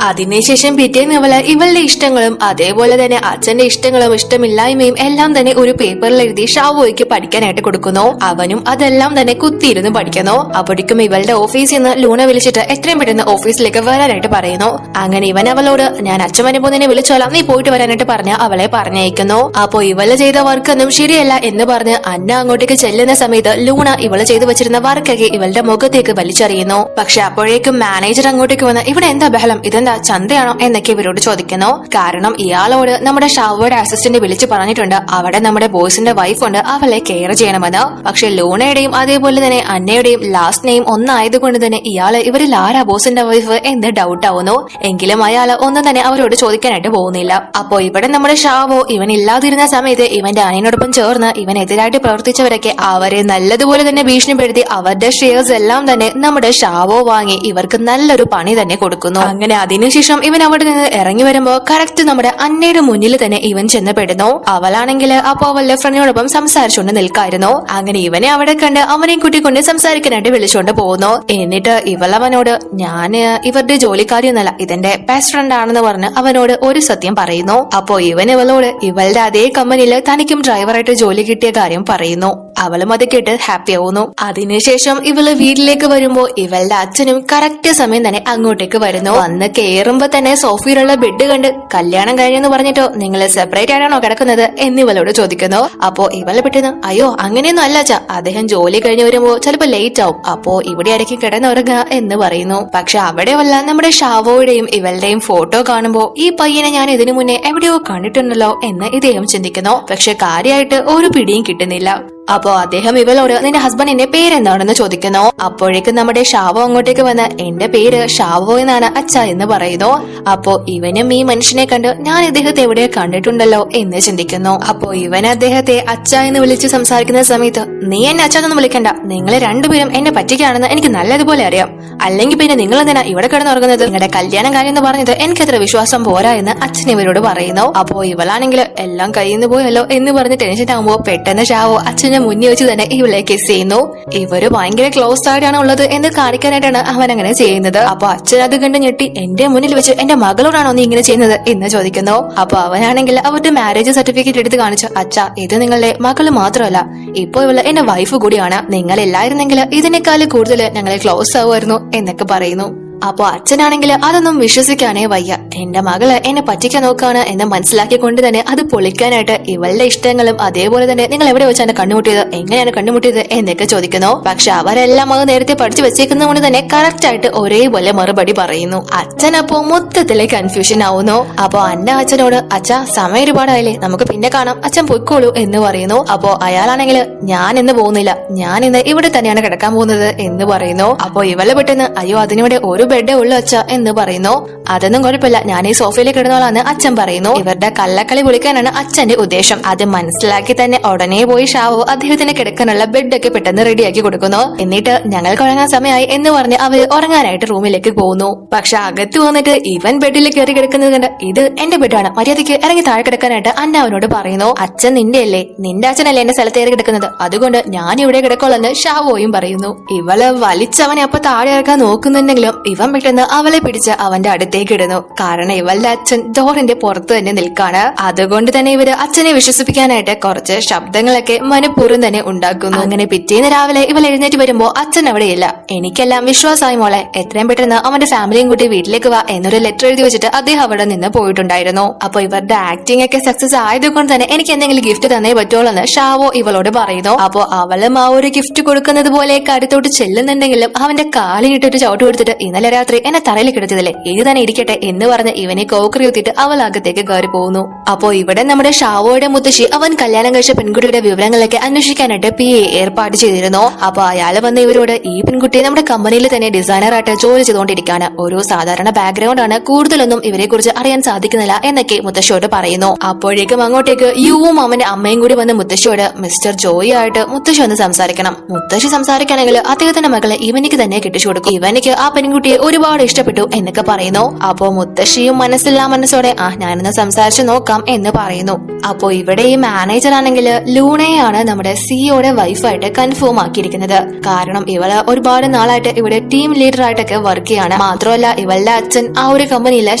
അതിനുശേഷം പിറ്റേന്ന് ഇവളുടെ ഇഷ്ടങ്ങളും അതേപോലെ തന്നെ അച്ഛന്റെ ഇഷ്ടങ്ങളും ഇഷ്ടമില്ലായ്മയും എല്ലാം തന്നെ ഒരു പേപ്പറിൽ എഴുതി ഷാവോയ്ക്ക് പഠിക്കാനായിട്ട് കൊടുക്കുന്നു. അവനും അതെല്ലാം തന്നെ കുത്തിയിരുന്ന് പഠിക്കുന്നു. അപ്പോഴേക്കും ഇവളുടെ ഓഫീസിൽ നിന്ന് ലൂണ വിളിച്ചിട്ട് എത്രയും പെട്ടെന്ന് ഓഫീസിലേക്ക് വരാനായിട്ട് പറയുന്നു. അങ്ങനെ ഇവൻ അവളോട് ഞാൻ അച്ഛൻ വരുമ്പോ നിന്നെ വിളിച്ചോളാം, നീ പോയിട്ട് വരാനായിട്ട് പറഞ്ഞ അവളെ പറഞ്ഞയക്കുന്നു. അപ്പോ ഇവള് ചെയ്ത വർക്കൊന്നും ശരിയല്ല എന്ന് പറഞ്ഞ് അന്ന അങ്ങോട്ടേക്ക് ചെല്ലുന്ന സമയത്ത് ലൂണ ഇവള് ചെയ്തു വെച്ചിരുന്ന വർക്കൊക്കെ ഇവളുടെ മുഖത്തേക്ക് വലിച്ചെറിയുന്നു. പക്ഷെ അപ്പോഴേക്കും മാനേജർ അങ്ങോട്ടേക്ക് വന്ന് ഇവിടെ എന്താ ബഹളം, ഇതെന്താ ചന്തയാണോ എന്നൊക്കെ ഇവരോട് ചോദിക്കുന്നു. കാരണം ഇയാളോട് നമ്മുടെ ഷാവോയുടെ അസിസ്റ്റന്റ് വിളിച്ചു പറഞ്ഞിട്ടുണ്ട് അവിടെ നമ്മുടെ ബോയ്സിന്റെ വൈഫ് ഉണ്ട്, അവളെ കെയർ ചെയ്യണമെന്ന്. പക്ഷെ ലൂണയുടെയും അതേപോലെ തന്നെ അന്നയുടെയും ലാസ്റ്റ് നെയിം ഒന്നായതുകൊണ്ട് തന്നെ ഇയാള് ഇവരിൽ ആരാ ബോസിന്റെ വൈഫ് എന്ന് ഡൗട്ട് ആവുന്നു. എങ്കിലും അയാള് ഒന്നും തന്നെ അവരോട് ചോദിക്കാനായിട്ട് പോകുന്നില്ല. അപ്പോ ഇവിടെ നമ്മുടെ ഷാവോ ഇവൻ ഇല്ലാതിരുന്ന സമയത്ത് ഇവന്റെ അനിയനോടൊപ്പം ചേർന്ന് ഇവനെതിരായിട്ട് പ്രവർത്തിച്ചവരൊക്കെ അവരെ നല്ലതുപോലെ തന്നെ ഭീഷണിപ്പെടുത്തി അവരുടെ ഷെയർസ് എല്ലാം തന്നെ നമ്മുടെ ഷാവോ വാങ്ങി ഇവർക്ക് നല്ലൊരു പണി തന്നെ കൊടുക്കുന്നു. അങ്ങനെ അതിനുശേഷം ഇവൻ അവിടെ നിന്ന് ഇറങ്ങി വരുമ്പോ കറക്റ്റ് നമ്മുടെ അന്നയുടെ മുന്നിൽ തന്നെ ഇവൻ ചെന്നപ്പെടുന്നു. അവളാണെങ്കിൽ അപ്പൊ അവളുടെ ഫ്രണ്ടിനോടൊപ്പം സംസാരിച്ചുകൊണ്ട് നിൽക്കായിരുന്നു. അങ്ങനെ ഇവനെ അവിടെ കണ്ട് അവനെ കൂട്ടിക്കൊണ്ട് സംസാരിക്കാനായിട്ട് വിളിച്ചുകൊണ്ട് പോകുന്നു. എന്നിട്ട് ഇവളവനോട് ഞാന് ഇവരുടെ ജോലിക്കാരിയൊന്നല്ല, ഇതെന്റെ ബെസ്റ്റ് ഫ്രണ്ട് ആണെന്ന് പറഞ്ഞ് അവനോട് ഒരു സത്യം പറയുന്നു. അപ്പോ ഇവൻ ഇവളോട് ഇവളുടെ അതേ കമ്പനിയിൽ തനിക്കും ഡ്രൈവറായിട്ട് ജോലി കിട്ടിയ കാര്യം പറയുന്നു. അവളും അത് കേട്ട് ഹാപ്പി ആവുന്നു. അതിനുശേഷം ഇവള് വീട്ടിലേക്ക് വരുമ്പോ ഇവളുടെ അച്ഛനും കറക്റ്റ് സമയം തന്നെ അങ്ങോട്ടേക്ക് വരുന്നു. വന്ന് കേറുമ്പോ തന്നെ സോഫയിലുള്ള ബെഡ് കണ്ട് കല്യാണം കഴിഞ്ഞെന്ന് പറഞ്ഞിട്ടോ നിങ്ങൾ സെപ്പറേറ്റ് ആയിട്ടാണോ കിടക്കുന്നത് എന്നിവളോട് ചോദിക്കുന്നു. അപ്പോ ഇവളെ പെട്ടെന്ന് അയ്യോ അങ്ങനെയൊന്നും അല്ല അച്ഛാ, അദ്ദേഹം ജോലി കഴിഞ്ഞ് വരുമ്പോ ചിലപ്പോ ലേറ്റ് ആവും, അപ്പോ ഇവിടെ ഇടയ്ക്ക് കിടന്നുറങ്ങുക എന്ന് പറയുന്നു. പക്ഷെ അവിടെ വല്ല നമ്മുടെ ഷാവോയുടെയും ഇവളുടെയും ഫോട്ടോ കാണുമ്പോ ഈ പയ്യനെ ഞാൻ ഇതിനു മുന്നേ എവിടെയോ കണ്ടിട്ടുണ്ടല്ലോ എന്ന് ഇദ്ദേഹം ചിന്തിക്കുന്നു. പക്ഷെ കാര്യമായിട്ട് ഒരു പിടിയും കിട്ടുന്നില്ല. അപ്പോ അദ്ദേഹം ഇവളോട് നിന്റെ ഹസ്ബൻഡിന്റെ പേരെന്താണെന്ന് ചോദിക്കുന്നു. അപ്പോഴേക്കും നമ്മുടെ ഷാവോ അങ്ങോട്ടേക്ക് വന്ന് എന്റെ പേര് ഷാവോ എന്നാണ് അച്ഛ എന്ന് പറയുന്നു. അപ്പോ ഇവനും ഈ മനുഷ്യനെ കണ്ട് ഞാൻ ഇദ്ദേഹത്തെ എവിടെയോ കണ്ടിട്ടുണ്ടല്ലോ എന്ന് ചിന്തിക്കുന്നു. അപ്പോ ഇവൻ അദ്ദേഹത്തെ അച്ഛ എന്ന് വിളിച്ച് സംസാരിക്കുന്ന സമയത്ത് നീ എന്നെ അച്ഛ എന്ന് വിളിക്കണ്ട, നിങ്ങൾ രണ്ടുപേരും എന്നെ പറ്റിക്കാണെന്ന് എനിക്ക് നല്ലതുപോലെ അറിയാം, അല്ലെങ്കിൽ പിന്നെ നിങ്ങൾ എന്തിനാ ഇവിടെ കിടന്നുറങ്ങുന്നത്, നിങ്ങളുടെ കല്യാണം കാര്യം എന്ന് പറഞ്ഞത് എനിക്കത്ര വിശ്വാസം പോരാ എന്ന് അച്ഛൻ ഇവരോട് പറയുന്നു. അപ്പോ ഇവളാണെങ്കിൽ എല്ലാം കയ്യിന്ന് പോയല്ലോ എന്ന് പറഞ്ഞ് ടെൻഷൻ ആകുമ്പോ പെട്ടെന്ന് ഷാവോ അച്ഛനെ മുന്നിൽ വെച്ച് തന്നെ ഇവളെ കിസ് ചെയ്യുന്നു. ഇവര് ഭയങ്കര ക്ലോസ് ആയിട്ടാണ് ഉള്ളത് എന്ന് കാണിക്കാനായിട്ടാണ് അവൻ അങ്ങനെ ചെയ്യുന്നത്. അപ്പൊ അച്ഛൻ അത് കണ്ട് ഞെട്ടി എന്റെ മുന്നിൽ വെച്ച് എന്റെ മകളോടാണോ നീ ഇങ്ങനെ ചെയ്യുന്നത് എന്ന് ചോദിക്കുന്നു. അപ്പൊ അവനാണെങ്കിൽ അവരുടെ മാരേജ് സർട്ടിഫിക്കറ്റ് എടുത്ത് കാണിച്ചു അച്ഛാ ഇത് നിങ്ങളുടെ മകള് മാത്രമല്ല, ഇപ്പൊ ഇവള് എന്റെ വൈഫ് കൂടിയാണ്, നിങ്ങൾ ഇല്ലായിരുന്നെങ്കിൽ ഇതിനേക്കാളും കൂടുതൽ ഞങ്ങളെ ക്ലോസ് ആവുമായിരുന്നു എന്നൊക്കെ പറയുന്നു. അപ്പൊ അച്ഛനാണെങ്കിൽ അതൊന്നും വിശ്വസിക്കാനേ വയ്യ, എന്റെ മകള് എന്നെ പറ്റിക്കാൻ നോക്കാണ് എന്ന് മനസ്സിലാക്കിക്കൊണ്ട് തന്നെ അത് പൊളിക്കാനായിട്ട് ഇവളുടെ ഇഷ്ടങ്ങളും അതേപോലെ തന്നെ നിങ്ങൾ എവിടെ വെച്ചാണ് കണ്ടുമുട്ടിയത്, എങ്ങനെയാണ് കണ്ടുമുട്ടിയത് എന്നൊക്കെ ചോദിക്കുന്നു. പക്ഷെ അവരെല്ലാം അത് നേരത്തെ പഠിച്ചു വെച്ചേക്കുന്നത് കൊണ്ട് തന്നെ കറക്റ്റ് ആയിട്ട് ഒരേപോലെ മറുപടി പറയുന്നു. അച്ഛൻ അപ്പോ മൊത്തത്തിലെ കൺഫ്യൂഷൻ ആവുന്നു. അപ്പൊ അന്ന അച്ഛനോട് അച്ഛാ സമയം ഒരുപാടായില്ലേ, നമുക്ക് പിന്നെ കാണാം, അച്ഛൻ പൊയ്ക്കോളൂ എന്ന് പറയുന്നു. അപ്പോ അയാളാണെങ്കിൽ ഞാൻ ഇന്ന് പോകുന്നില്ല, ഞാൻ ഇന്ന് ഇവിടെ തന്നെയാണ് കിടക്കാൻ പോകുന്നത് എന്ന് പറയുന്നു. അപ്പോ ഇവളെ പെട്ടെന്ന് അയ്യോ അതിനിവിടെ ഒരു ബെഡേ ഉള്ളു അച്ഛ എന്ന് പറയുന്നു. അതൊന്നും കുഴപ്പമില്ല, ഞാൻ ഈ സോഫയിൽ കിടന്നോളാന്ന് അച്ഛൻ പറയുന്നു. ഇവരുടെ കള്ളക്കളി വിളിക്കാനാണ് അച്ഛന്റെ ഉദ്ദേശം. അത് മനസ്സിലാക്കി തന്നെ ഉടനെ പോയി ഷാവോ അദ്ദേഹത്തിന് കിടക്കാനുള്ള ബെഡൊക്കെ പെട്ടെന്ന് റെഡിയാക്കി കൊടുക്കുന്നു. എന്നിട്ട് ഞങ്ങൾക്ക് ഉറങ്ങാൻ സമയമായി എന്ന് പറഞ്ഞ് അവര് ഉറങ്ങാനായിട്ട് റൂമിലേക്ക് പോകുന്നു. പക്ഷെ അകത്ത് വന്നിട്ട് ഇവൻ ബെഡിൽ കയറി കിടക്കുന്നത് കണ്ട് ഇത് എന്റെ ബെഡാണ്, മര്യാദയ്ക്ക് ഇറങ്ങി താഴെ കിടക്കാനായിട്ട് അന്ന അവനോട് പറയുന്നു. അച്ഛൻ നിന്റെ അല്ലേ, നിന്റെ അച്ഛനല്ലേ എന്റെ സ്ഥലത്ത് കയറി കിടക്കുന്നത്, അതുകൊണ്ട് ഞാൻ ഇവിടെ കിടക്കോളെന്ന് ഷാവോയും പറയുന്നു. ഇവള് വലിച്ചവനെ അപ്പൊ താഴെ ഇറക്കാൻ നോക്കുന്നുണ്ടെങ്കിലും ഇവൻ പെട്ടെന്ന് അവളെ പിടിച്ച് അവന്റെ അടുത്തേക്ക് അകത്തേക്ക് ഇടുന്നു. കാരണം ഇവളുടെ അച്ഛൻ ഡോറിന്റെ പുറത്ത് തന്നെ നിൽക്കാണ്. അതുകൊണ്ട് തന്നെ ഇവര് അച്ഛനെ വിശ്വസിപ്പിക്കാനായിട്ട് കുറച്ച് ശബ്ദങ്ങളൊക്കെ മനഃപൂർവ്വം തന്നെ ഉണ്ടാക്കുന്നു. അങ്ങനെ പിറ്റേന്ന് രാവിലെ ഇവൾ എഴുന്നേറ്റ് വരുമ്പോ അച്ഛൻ അവിടെയില്ല. എനിക്കെല്ലാം വിശ്വാസമായി മോളെ, എത്രയും പെട്ടെന്ന് അവന്റെ ഫാമിലിയും കൂട്ടി വീട്ടിലേക്ക് വാ എന്നൊരു ലെറ്റർ എഴുതി വെച്ചിട്ട് അദ്ദേഹം അവിടെ നിന്ന് പോയിട്ടുണ്ടായിരുന്നു. അപ്പൊ ഇവരുടെ ആക്ടിംഗ് ഒക്കെ സക്സസ് ആയതുകൊണ്ട് തന്നെ എനിക്ക് എന്തെങ്കിലും ഗിഫ്റ്റ് തന്നേ പറ്റുള്ളൂ എന്ന് ഷാവോ ഇവളോട് പറയുന്നു. അപ്പൊ അവളും ആ ഒരു ഗിഫ്റ്റ് കൊടുക്കുന്നത് പോലെ അടുത്തോട്ട് ചെല്ലുന്നുണ്ടെങ്കിലും അവന്റെ കാലിനിട്ടൊരു ചവിട്ട് കൊടുത്തിട്ട് ഇന്നലെ രാത്രി എന്നെ തറയിൽ കിടത്തിയതല്ലേ, ഇത് തന്നെ ഇരിക്കട്ടെ എന്ന് പറഞ്ഞ് ഇവനെ കോക്കറി കുത്തിയിട്ട് അവൾ അകത്തേക്ക് കയറി പോകുന്നു. അപ്പോ ഇവിടെ നമ്മുടെ ഷാവോയുടെ മുത്തശ്ശി അവൻ കല്യാണം കഴിച്ച പെൺകുട്ടിയുടെ വിവരങ്ങളൊക്കെ അന്വേഷിക്കാനായിട്ട് PA ഏർപ്പാട് ചെയ്തിരുന്നു. അപ്പൊ അയാള് വന്ന് ഇവരോട് ഈ പെൺകുട്ടി നമ്മുടെ കമ്പനിയിൽ തന്നെ ഡിസൈനറായിട്ട് ജോലി ചെയ്തുകൊണ്ടിരിക്കുകയാണ്, ഒരു സാധാരണ ബാക്ക്ഗ്രൗണ്ട് ആണ്, കൂടുതലൊന്നും ഇവരെ കുറിച്ച് അറിയാൻ സാധിക്കുന്നില്ല എന്നൊക്കെ മുത്തശ്ശിയോട് പറയുന്നു. അപ്പോഴേക്കും അങ്ങോട്ടേക്ക് യുവും അവന്റെ അമ്മയും കൂടി വന്ന് മുത്തശ്ശിയോട് മിസ്റ്റർ ജോയി ആയിട്ട് മുത്തശ്ശി ഒന്ന് സംസാരിക്കണം. മുത്തശ്ശി സംസാരിക്കണമെങ്കിൽ അദ്ദേഹത്തിന്റെ മകളെ ഇവനിക്ക് തന്നെ കെട്ടിച്ചു കൊടുക്കും, ഇവനിക്ക് ആ പെൺകുട്ടിയെ ഒരുപാട് ഇഷ്ടപ്പെട്ടു എന്നൊക്കെ പറയുന്നു. അപ്പോ മുത്തശ്ശിയും മനസ്സില്ലാ മനസ്സോടെ ഞാനൊന്ന് സംസാരിച്ചു നോക്കാം എന്ന് പറയുന്നു. അപ്പോ ഇവിടെ ഈ മാനേജർ ആണെങ്കിൽ ലൂണയാണ് നമ്മുടെ സിഇഒയുടെ വൈഫായിട്ട് കൺഫേം ആക്കിയിരിക്കുന്നത്. കാരണം ഇവള് ഒരുപാട് നാളായിട്ട് ഇവിടെ ടീം ലീഡർ ആയിട്ടൊക്കെ വർക്ക് ചെയ്യാണ്. മാത്രമല്ല ഇവളുടെ അച്ഛൻ ആ ഒരു കമ്പനിയിലെ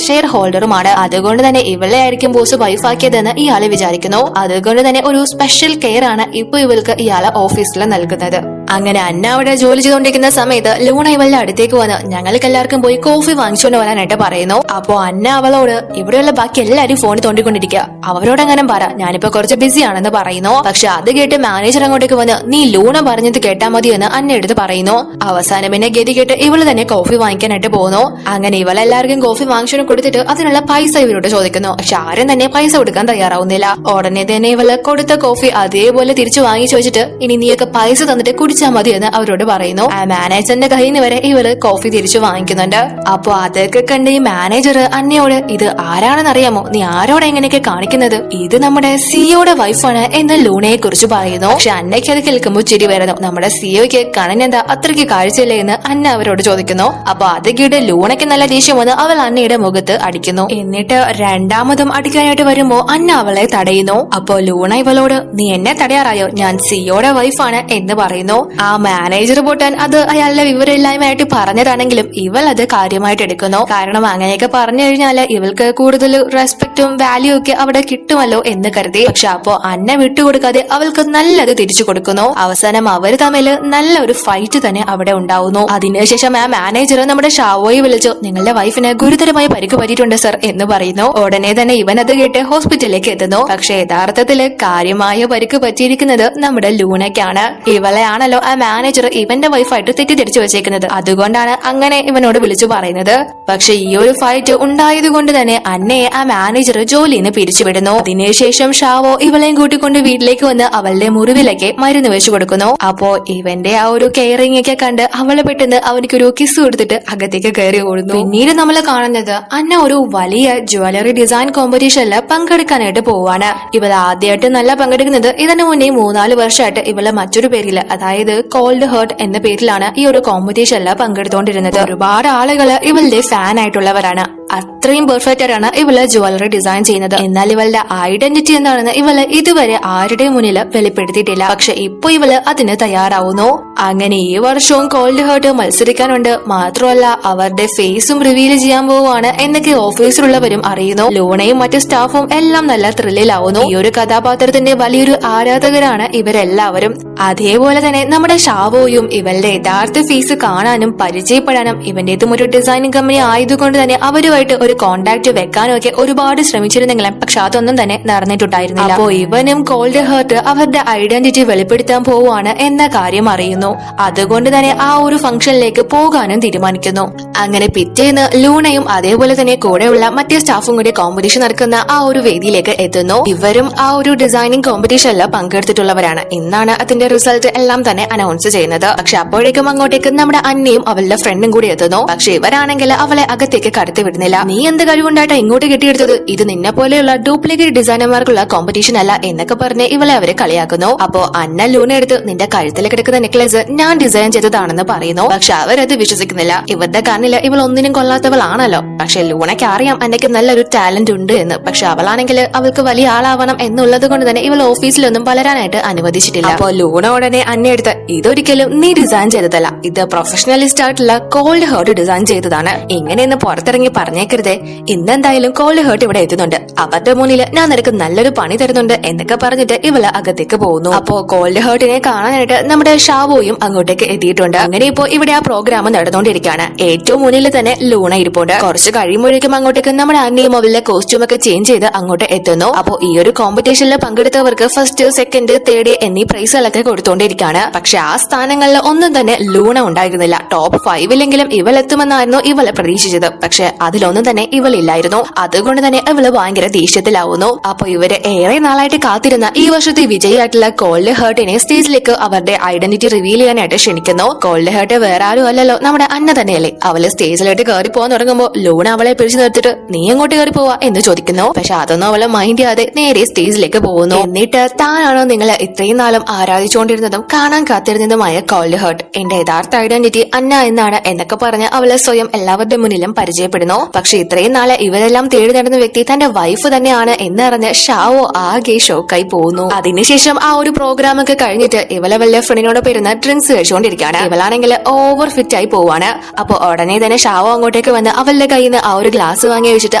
ഷെയർ ഹോൾഡറുമാണ്. അതുകൊണ്ട് തന്നെ ഇവളെ ആയിരിക്കും ബോസ് വൈഫാക്കിയതെന്ന് ഇയാള് വിചാരിക്കുന്നു. അതുകൊണ്ട് തന്നെ ഒരു സ്പെഷ്യൽ കെയർ ആണ് ഇപ്പൊ ഇവൾക്ക് ഇയാളെ ഓഫീസിൽ നൽകുന്നത്. അങ്ങനെ അന്ന അവിടെ ജോലി ചെയ്തുകൊണ്ടിരിക്കുന്ന സമയത്ത് ലൂണ ഇവളുടെ അടുത്തേക്ക് വന്ന് ഞങ്ങൾക്ക് എല്ലാവർക്കും പോയി കോഫി വാങ്ങിച്ചുകൊണ്ട് വരാനായിട്ട് പറയുന്നു. അപ്പോ അന്ന അവളോട് ഇവിടെയുള്ള ബാക്കി എല്ലാരും ഫോണിൽ തോണ്ടിക്കൊണ്ടിരിക്കുക, അവരോട് അങ്ങനെ പറ ഞാനിപ്പോ കുറച്ച് ബിസി ആണെന്ന് പറയുന്നു. പക്ഷെ അത് കേട്ട് മാനേജർ അങ്ങോട്ടേക്ക് വന്ന് നീ ലൂണ പറഞ്ഞത് കേട്ടാ മതി എന്ന് അന്ന എടുത്ത് പറയുന്നു. അവസാനം പിന്നെ ഗതി കേട്ട് ഇവള് തന്നെ കോഫി വാങ്ങിക്കാനായിട്ട് പോകുന്നു. അങ്ങനെ ഇവളെല്ലാവർക്കും കോഫി വാങ്ങിച്ചു കൊടുത്തിട്ട് അതിനുള്ള പൈസ ഇവരോട് ചോദിക്കുന്നു. പക്ഷെ ആരും തന്നെ പൈസ കൊടുക്കാൻ തയ്യാറാവുന്നില്ല. ഉടനെ തന്നെ ഇവള് കൊടുത്ത കോഫി അതേപോലെ തിരിച്ചു വാങ്ങി ചോദിച്ചിട്ട് ഇനി നീയൊക്കെ പൈസ തന്നിട്ട് കുടിച്ചാൽ മതി എന്ന് അവരോട് പറയുന്നു. ആ മാനേജറിന്റെ കയ്യിൽ നിന്ന് വരെ ഇവള് കോഫി തിരിച്ചു വാങ്ങിക്കുന്നുണ്ട്. അപ്പൊ അതൊക്കെ കണ്ട് ഈ മാനേജർ അന്നയോട് ഇത് ആരാണെന്ന് അറിയാമോ, നീ ആരോടെ എങ്ങനെയൊക്കെ കാണിക്കുന്നത്, ഇത് നമ്മുടെ സിഇഒയുടെ വൈഫാണ് എന്ന് ലൂണയെ കുറിച്ച് പറയുന്നു. പക്ഷെ അന്നയ്ക്ക് അത് കേൾക്കുമ്പോൾ ചിരി വരുന്നു. നമ്മുടെ സിഇഒയ്ക്ക് കണ്ണിനെന്താ അത്രയ്ക്ക് കാഴ്ചയില്ലേ എന്ന് അന്ന അവരോട് ചോദിക്കുന്നു. അപ്പൊ അത് കേട്ട് ലൂണയ്ക്ക് നല്ല ദേഷ്യം വന്ന് അവൾ അന്നയുടെ മുഖത്ത് അടിക്കുന്നു. എന്നിട്ട് രണ്ടാമതും അടിക്കാനായിട്ട് വരുമ്പോ അന്ന അവളെ തടയുന്നു. അപ്പൊ ലൂണ ഇവളോട് നീ എന്നെ തടയാറായോ, ഞാൻ സിഇഒയുടെ വൈഫാണ് എന്ന് പറയുന്നു. ആ മാനേജർ പൊട്ടാൻ അത് അയാളുടെ വിവരമില്ലായ്മയായിട്ട് പറഞ്ഞതാണെങ്കിലും ഇവൾ അത് കാര്യമായിട്ട് എടുക്കുന്നു. കാരണം അങ്ങനെയൊക്കെ പറഞ്ഞു കഴിഞ്ഞാല് ഇവൾക്ക് കൂടുതൽ റെസ്പെക്റ്റും വാല്യൂ ഒക്കെ അവിടെ കിട്ടുമല്ലോ എന്ന് കരുതി. പക്ഷെ അപ്പോ അന്ന വിട്ടുകൊടുക്കാതെ അവൾക്ക് നല്ലത് തിരിച്ചു കൊടുക്കുന്നു. അവസാനം അവര് തമ്മിൽ നല്ല ഒരു ഫൈറ്റ് തന്നെ അവിടെ ഉണ്ടാവുന്നു. അതിനുശേഷം ആ മാനേജർ നമ്മുടെ ഷാവോയെ വിളിച്ചു നിങ്ങളുടെ വൈഫിന് ഗുരുതരമായ പരിക്ക് പറ്റിയിട്ടുണ്ട് സർ എന്ന് പറയുന്നു. ഉടനെ തന്നെ ഇവൻ അത് കേട്ട് ഹോസ്പിറ്റലിലേക്ക് എത്തുന്നു. പക്ഷെ യഥാർത്ഥത്തില് കാര്യമായ പരിക്ക് പറ്റിയിരിക്കുന്നത് നമ്മുടെ ലൂണയ്ക്കാണ്. ഇവളെയാണല്ലോ ആ മാനേജർ ഇവന്റെ വൈഫായിട്ട് തെറ്റിദ്ധരിച്ചു വെച്ചേക്കുന്നത്. അതുകൊണ്ടാണ് അങ്ങനെ ഇവനോട് വിളിച്ചു പറയുന്നത്. പക്ഷെ ഈ ഒരു ഫൈറ്റ് ഉണ്ടായത് കൊണ്ട് തന്നെ അന്നയെ ആ മാനേജർ ജോലിന്ന് പിരിച്ചുവിടുന്നു. അതിനുശേഷം ഷാവോ ഇവളെയും കൂട്ടിക്കൊണ്ട് വീട്ടിലേക്ക് വന്ന് അവളുടെ മുറിവിലേക്ക് മരുന്ന് വെച്ചു കൊടുക്കുന്നു. അപ്പോ ഇവന്റെ ആ ഒരു കെയറിംഗ് ഒക്കെ കണ്ട് അവളെ പെട്ടെന്ന് അവനിക്കൊരു കിസ് കൊടുത്തിട്ട് അകത്തേക്ക് കയറി ഓടുന്നു. പിന്നീട് നമ്മൾ കാണുന്നത് അന്ന ഒരു വലിയ ജ്വല്ലറി ഡിസൈൻ കോമ്പറ്റീഷനിൽ പങ്കെടുക്കാനായിട്ട് പോവാണ്. ഇവൾ ആദ്യമായിട്ട് നല്ല പങ്കെടുക്കുന്നത്. ഇതിനു മുന്നേ 3-4 വർഷമായിട്ട് ഇവള് മറ്റൊരു പേരില് അതായത് കോൾഡ് ഹേർട്ട് എന്ന പേരിലാണ് ഈ ഒരു കോമ്പറ്റീഷനിൽ പങ്കെടുത്തുകൊണ്ടിരുന്നത്. ഒരുപാട് ആളുകൾ ഇവളുടെ ഫാൻ ആയിട്ടുള്ളവരാണ്. അത്രയും പെർഫെക്റ്റ് ആണ് ഇവള് ജ്വല്ലറി ഡിസൈൻ ചെയ്യുന്നത്. എന്നാൽ ഇവളുടെ ഐഡന്റിറ്റി എന്താണെന്ന് ഇവള് ഇതുവരെ ആരുടെയും മുന്നിൽ വെളിപ്പെടുത്തിയിട്ടില്ല. പക്ഷെ ഇപ്പൊ ഇവള് അതിന് തയ്യാറാവുന്നു. അങ്ങനെ ഈ വർഷവും കോൾഡ് ഹേർട്ട് മത്സരിക്കാനുണ്ട്. മാത്രമല്ല അവരുടെ ഫേസും റിവീൽ ചെയ്യാൻ പോവുകയാണ് എന്നൊക്കെ ഓഫീസിലുള്ളവരും അറിയുന്നു. ലൂണയും മറ്റു സ്റ്റാഫും എല്ലാം നല്ല ത്രില്ലിലാവുന്നു. ഈ ഒരു കഥാപാത്രത്തിന്റെ വലിയൊരു ആരാധകരാണ് ഇവരെല്ലാവരും. അതേപോലെ തന്നെ നമ്മുടെ ഷാവോയും ഇവളുടെ യഥാർത്ഥ ഫേസ് കാണാനും പരിചയപ്പെടാനും ഇവന്റേതും ഒരു ഡിസൈനിങ് കമ്പനി ആയതുകൊണ്ട് തന്നെ അവരുമായിട്ട് ഒരു കോണ്ടാക്ട് വെക്കാനും ഒക്കെ ഒരുപാട് ശ്രമിച്ചിരുന്നെങ്കിലും പക്ഷെ അതൊന്നും തന്നെ നടന്നിട്ടുണ്ടായിരുന്നില്ല. അപ്പോ ഇവനും കോൾഡ് ഹേർട്ട് അവരുടെ ഐഡന്റിറ്റി വെളിപ്പെടുത്താൻ പോവുകയാണ് എന്ന കാര്യം അറിയുന്നു. അതുകൊണ്ട് തന്നെ ആ ഒരു ഫംഗ്ഷനിലേക്ക് പോകാനും തീരുമാനിക്കുന്നു. അങ്ങനെ പിറ്റേന്ന് ലൂണയും അതേപോലെ തന്നെ കൂടെയുള്ള മറ്റേ സ്റ്റാഫും കൂടി കോമ്പറ്റീഷൻ നടക്കുന്ന ആ ഒരു വേദിയിലേക്ക് എത്തുന്നു. ഇവരും ആ ഒരു ഡിസൈനിങ് കോമ്പറ്റീഷനിൽ പങ്കെടുത്തിട്ടുള്ളവരാണ്. ഇന്നാണ് അതിന്റെ റിസൾട്ട് എല്ലാം തന്നെ അനൗൺസ് ചെയ്യുന്നത്. പക്ഷെ അപ്പോഴേക്കും അങ്ങോട്ടേക്ക് നമ്മുടെ അന്നയും അവളുടെ ഫ്രണ്ടും കൂടി എത്തുന്നു. പക്ഷെ ഇവരാണെങ്കിൽ അവളെ അകത്തേക്ക് കടത്തി വിടുന്നില്ല. നീ എന്ത് കഴിവുണ്ടായിട്ടാ ഇങ്ങോട്ട് കെട്ടിയെടുത്തത്, ഇത് നിന്നെ പോലെയുള്ള ഡ്യൂപ്ലിക്കേറ്റ് ഡിസൈനർമാർക്കുള്ള കോമ്പറ്റീഷൻ അല്ല എന്നൊക്കെ പറഞ്ഞ് ഇവളെ അവരെ കളിയാക്കുന്നു. അപ്പോ അന്ന ലൂണ എടുത്ത് നിന്റെ കഴുത്തിൽ കിടക്കുന്ന നെക്ലേസ് ഞാൻ ഡിസൈൻ ചെയ്തതാണെന്ന് പറയുന്നു. പക്ഷെ അവരത് വിശ്വസിക്കുന്നില്ല. ഇവരുടെ കണ്ണില് ഇവൾ ഒന്നിനും കൊള്ളാത്തവളാണല്ലോ. പക്ഷെ ലൂണയ്ക്ക് അറിയാം അന്നയ്ക്ക് നല്ലൊരു ടാലന്റ് ഉണ്ട് എന്ന്. പക്ഷെ അവളാണെങ്കിൽ അവൾക്ക് വലിയ ആളാവണം എന്നുള്ളത് കൊണ്ട് തന്നെ ഇവൾ ഓഫീസിലൊന്നും വളരാനായിട്ട് അനുവദിച്ചിട്ടില്ല. അപ്പോ ലൂണ ഉടനെ അന്നെ എടുത്ത് ഇതൊരിക്കലും നീ ഡിസൈൻ ചെയ്തതല്ല, ഇത് പ്രൊഫഷണലിസ്റ്റ് ആയിട്ടുള്ള കോൾഡ് ഹേർട്ട് ഡിസൈൻ ചെയ്തതാണ്. ഇങ്ങനെയെന്ന് പുറത്തിറങ്ങി പറഞ്ഞു പറഞ്ഞേക്കരുതേ, ഇന്നെന്തായാലും കോൾഡ് ഹേർട്ട് ഇവിടെ എത്തുന്നുണ്ട്, അവരുടെ മുന്നിൽ ഞാൻ നിനക്ക് നല്ലൊരു പണി തരുന്നുണ്ട് എന്നൊക്കെ പറഞ്ഞിട്ട് ഇവള് അകത്തേക്ക് പോകുന്നു. അപ്പോ കോൾഡ് ഹേർട്ടിനെ കാണാനായിട്ട് നമ്മുടെ ഷാവോയും അങ്ങോട്ടേക്ക് എത്തിയിട്ടുണ്ട്. അങ്ങനെ ഇപ്പോ ഇവിടെ ആ പ്രോഗ്രാം നടന്നുകൊണ്ടിരിക്കുകയാണ്. ഏറ്റവും മുന്നിൽ തന്നെ ലൂണ ഇരിപ്പുണ്ട്. കുറച്ച് കഴിയുമ്പോഴേക്കും അങ്ങോട്ടേക്ക് നമ്മുടെ അന്നയും അവളുടെ കോസ്റ്റ്യൂം ഒക്കെ ചേഞ്ച് ചെയ്ത് അങ്ങോട്ട് എത്തുന്നു. അപ്പോ ഈ ഒരു കോമ്പറ്റീഷനിൽ പങ്കെടുത്തവർക്ക് ഫസ്റ്റ്, സെക്കൻഡ്, തേർഡ് എന്നീ പ്രൈസുകളൊക്കെ കൊടുത്തുകൊണ്ടിരിക്കുകയാണ്. പക്ഷെ ആ സ്ഥാനങ്ങളിൽ ഒന്നും തന്നെ ലൂണ ഉണ്ടായിരുന്നില്ല. ടോപ്പ് 5-ലെങ്കിലും ഇവൾ എത്തുമെന്നായിരുന്നു ഇവളെ പ്രതീക്ഷിച്ചത്. പക്ഷെ അതിലൊന്നും തന്നെ ഇവളില്ലായിരുന്നു. അതുകൊണ്ട് തന്നെ ഇവള് ഭയങ്കര ദേഷ്യത്തിലാവുന്നു. അപ്പൊ ഇവര് ഏറെ നാളായിട്ട് കാത്തിരുന്ന ഈ വർഷത്തെ വിജയിയായിട്ടുള്ള കോൾഡ് ഹേർട്ടിനെ സ്റ്റേജിലേക്ക് അവരുടെ ഐഡന്റിറ്റി റിവീൽ ചെയ്യാനായിട്ട് ക്ഷണിക്കുന്നു. കോൾഡ് ഹേർട്ട് വേറെ ആരും അല്ലല്ലോ, നമ്മുടെ അന്ന തന്നെയല്ലേ. അവള് സ്റ്റേജിലോട്ട് കയറി പോകാൻ തുടങ്ങുമ്പോ ലൂണ അവളെ പിടിച്ചു നിർത്തിട്ട് നീ എങ്ങോട്ട് കയറി പോവാ എന്ന് ചോദിക്കുന്നു. പക്ഷെ അതൊന്നും അവളെ മൈൻഡ് ചെയ്യാതെ നേരെ സ്റ്റേജിലേക്ക് പോകുന്നു. എന്നിട്ട് താനാണോ നിങ്ങൾ ഇത്രയും നാളും ആരാധിച്ചുകൊണ്ടിരുന്നതും കാണാൻ കാത്തിരുന്നതുമായ കോൾഡ് ഹേർട്ട്, എന്റെ യഥാർത്ഥ ഐഡന്റിറ്റി അന്ന എന്നാണ് എന്നൊക്കെ പറഞ്ഞ് അവളെ സ്വയം എല്ലാവരുടെ മുന്നിലും പരിചയപ്പെടുന്നു. പക്ഷെ ഇത്രയും നാളെ ഇവരെല്ലാം തേടി നടന്ന വ്യക്തി തന്റെ വൈഫ് തന്നെയാണ് എന്നറിഞ്ഞ് ഷാവോ ആകെ ഷോക്കായി പോകുന്നു. അതിനുശേഷം ആ ഒരു പ്രോഗ്രാം ഒക്കെ കഴിഞ്ഞിട്ട് ഇവളെ വല്ല ഫ്രണ്ടിനോട് പേരുന്ന ഡ്രിങ്ക്സ് കഴിച്ചുകൊണ്ടിരിക്കുകയാണ്. ഇവളാണെങ്കിൽ ഓവർ ഫിറ്റ് ആയി പോവാണ്. അപ്പൊ ഉടനെ തന്നെ ഷാവോ അങ്ങോട്ടേക്ക് വന്ന് അവളുടെ കയ്യിൽ നിന്ന് ആ ഒരു ഗ്ലാസ് വാങ്ങി വെച്ചിട്ട്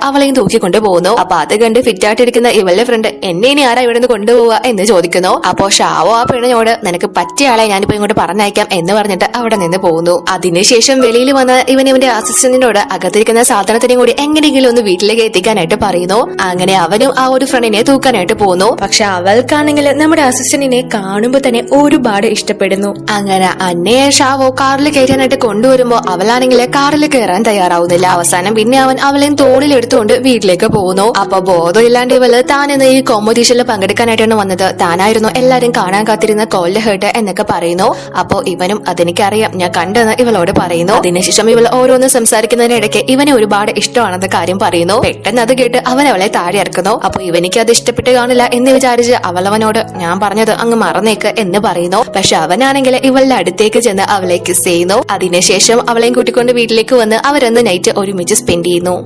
അവളെയും തൂക്കിക്കൊണ്ട് പോകുന്നു. അപ്പൊ അത് കണ്ട് ഫിറ്റ് ആയിട്ടിരിക്കുന്ന ഇവളുടെ ഫ്രണ്ട് എന്നെ ഇനി ആരാ ഇവിടെ നിന്ന് കൊണ്ടുപോവുക എന്ന് ചോദിക്കുന്നു. അപ്പോ ഷാവോ ആ പെണ്ണിനോട് നിനക്ക് പറ്റിയ ആളെ ഞാനിപ്പോ ഇങ്ങോട്ട് പറഞ്ഞയക്കാം എന്ന് പറഞ്ഞിട്ട് അവിടെ നിന്ന് പോകുന്നു. അതിനുശേഷം വെളിയിൽ വന്ന് ഇവന്റെ അസിസ്റ്റന്റിനോട് അകത്തിരിക്കുന്ന സാധനത്തിനെയും കൂടി എങ്ങനെയെങ്കിലും ഒന്ന് വീട്ടിലേക്ക് എത്തിക്കാനായിട്ട് പറയുന്നു. അങ്ങനെ അവനും ആ ഒരു ഫ്രണ്ടിനെ തൂക്കാനായിട്ട് പോകുന്നു. പക്ഷെ അവൾക്കാണെങ്കിൽ നമ്മുടെ അസിസ്റ്റന്റിനെ കാണുമ്പോ തന്നെ ഒരുപാട് ഇഷ്ടപ്പെടുന്നു. അങ്ങനെ അന്നയെ ഷാവോ കാറിൽ കയറ്റാനായിട്ട് കൊണ്ടുവരുമ്പോ അവളാണെങ്കിൽ കാറിൽ കയറാൻ തയ്യാറാവുന്നില്ല. അവസാനം പിന്നെ അവൻ അവളെയും തോളിൽ എടുത്തുകൊണ്ട് വീട്ടിലേക്ക് പോകുന്നു. അപ്പൊ ബോധമില്ലാണ്ട് ഇവള് താൻ ഇന്ന് ഈ കോമ്പറ്റീഷനിൽ പങ്കെടുക്കാനായിട്ടാണ് വന്നത്, താനായിരുന്നു എല്ലാരും കാണാൻ കാത്തിരുന്ന കോൾഡ് ഹേർട്ട് എന്നൊക്കെ പറയുന്നു. അപ്പോ ഇവനും അതെനിക്കറിയാം, ഞാൻ കണ്ടെന്ന് ഇവളോട് പറയുന്നു. അതിനുശേഷം ഇവൾ ഓരോന്ന് സംസാരിക്കുന്നതിനിടയ്ക്ക് ഇവനെ ഒരുപാട് ഇഷ്ടമാണെന്ന കാര്യം പറയുന്നു. പെട്ടെന്ന് അത് കേട്ട് അവൻ അവളെ താഴെ ഇറക്കുന്നു. അപ്പൊ ഇവനിക്ക് അത് ഇഷ്ടപ്പെട്ട് കാണില്ല എന്ന് വിചാരിച്ച് അവളവനോട് ഞാൻ പറഞ്ഞത് അങ്ങ് മറന്നേക്ക് എന്ന് പറയുന്നു. പക്ഷെ അവനാണെങ്കിൽ ഇവളുടെ അടുത്തേക്ക് ചെന്ന് അവളെ കിസ് ചെയ്യുന്നു. അതിനുശേഷം അവളെയും കൂട്ടിക്കൊണ്ട് വീട്ടിലേക്ക് വന്ന് അവരന്ന് നൈറ്റ് ഒരുമിച്ച് സ്പെൻഡ് ചെയ്യുന്നു.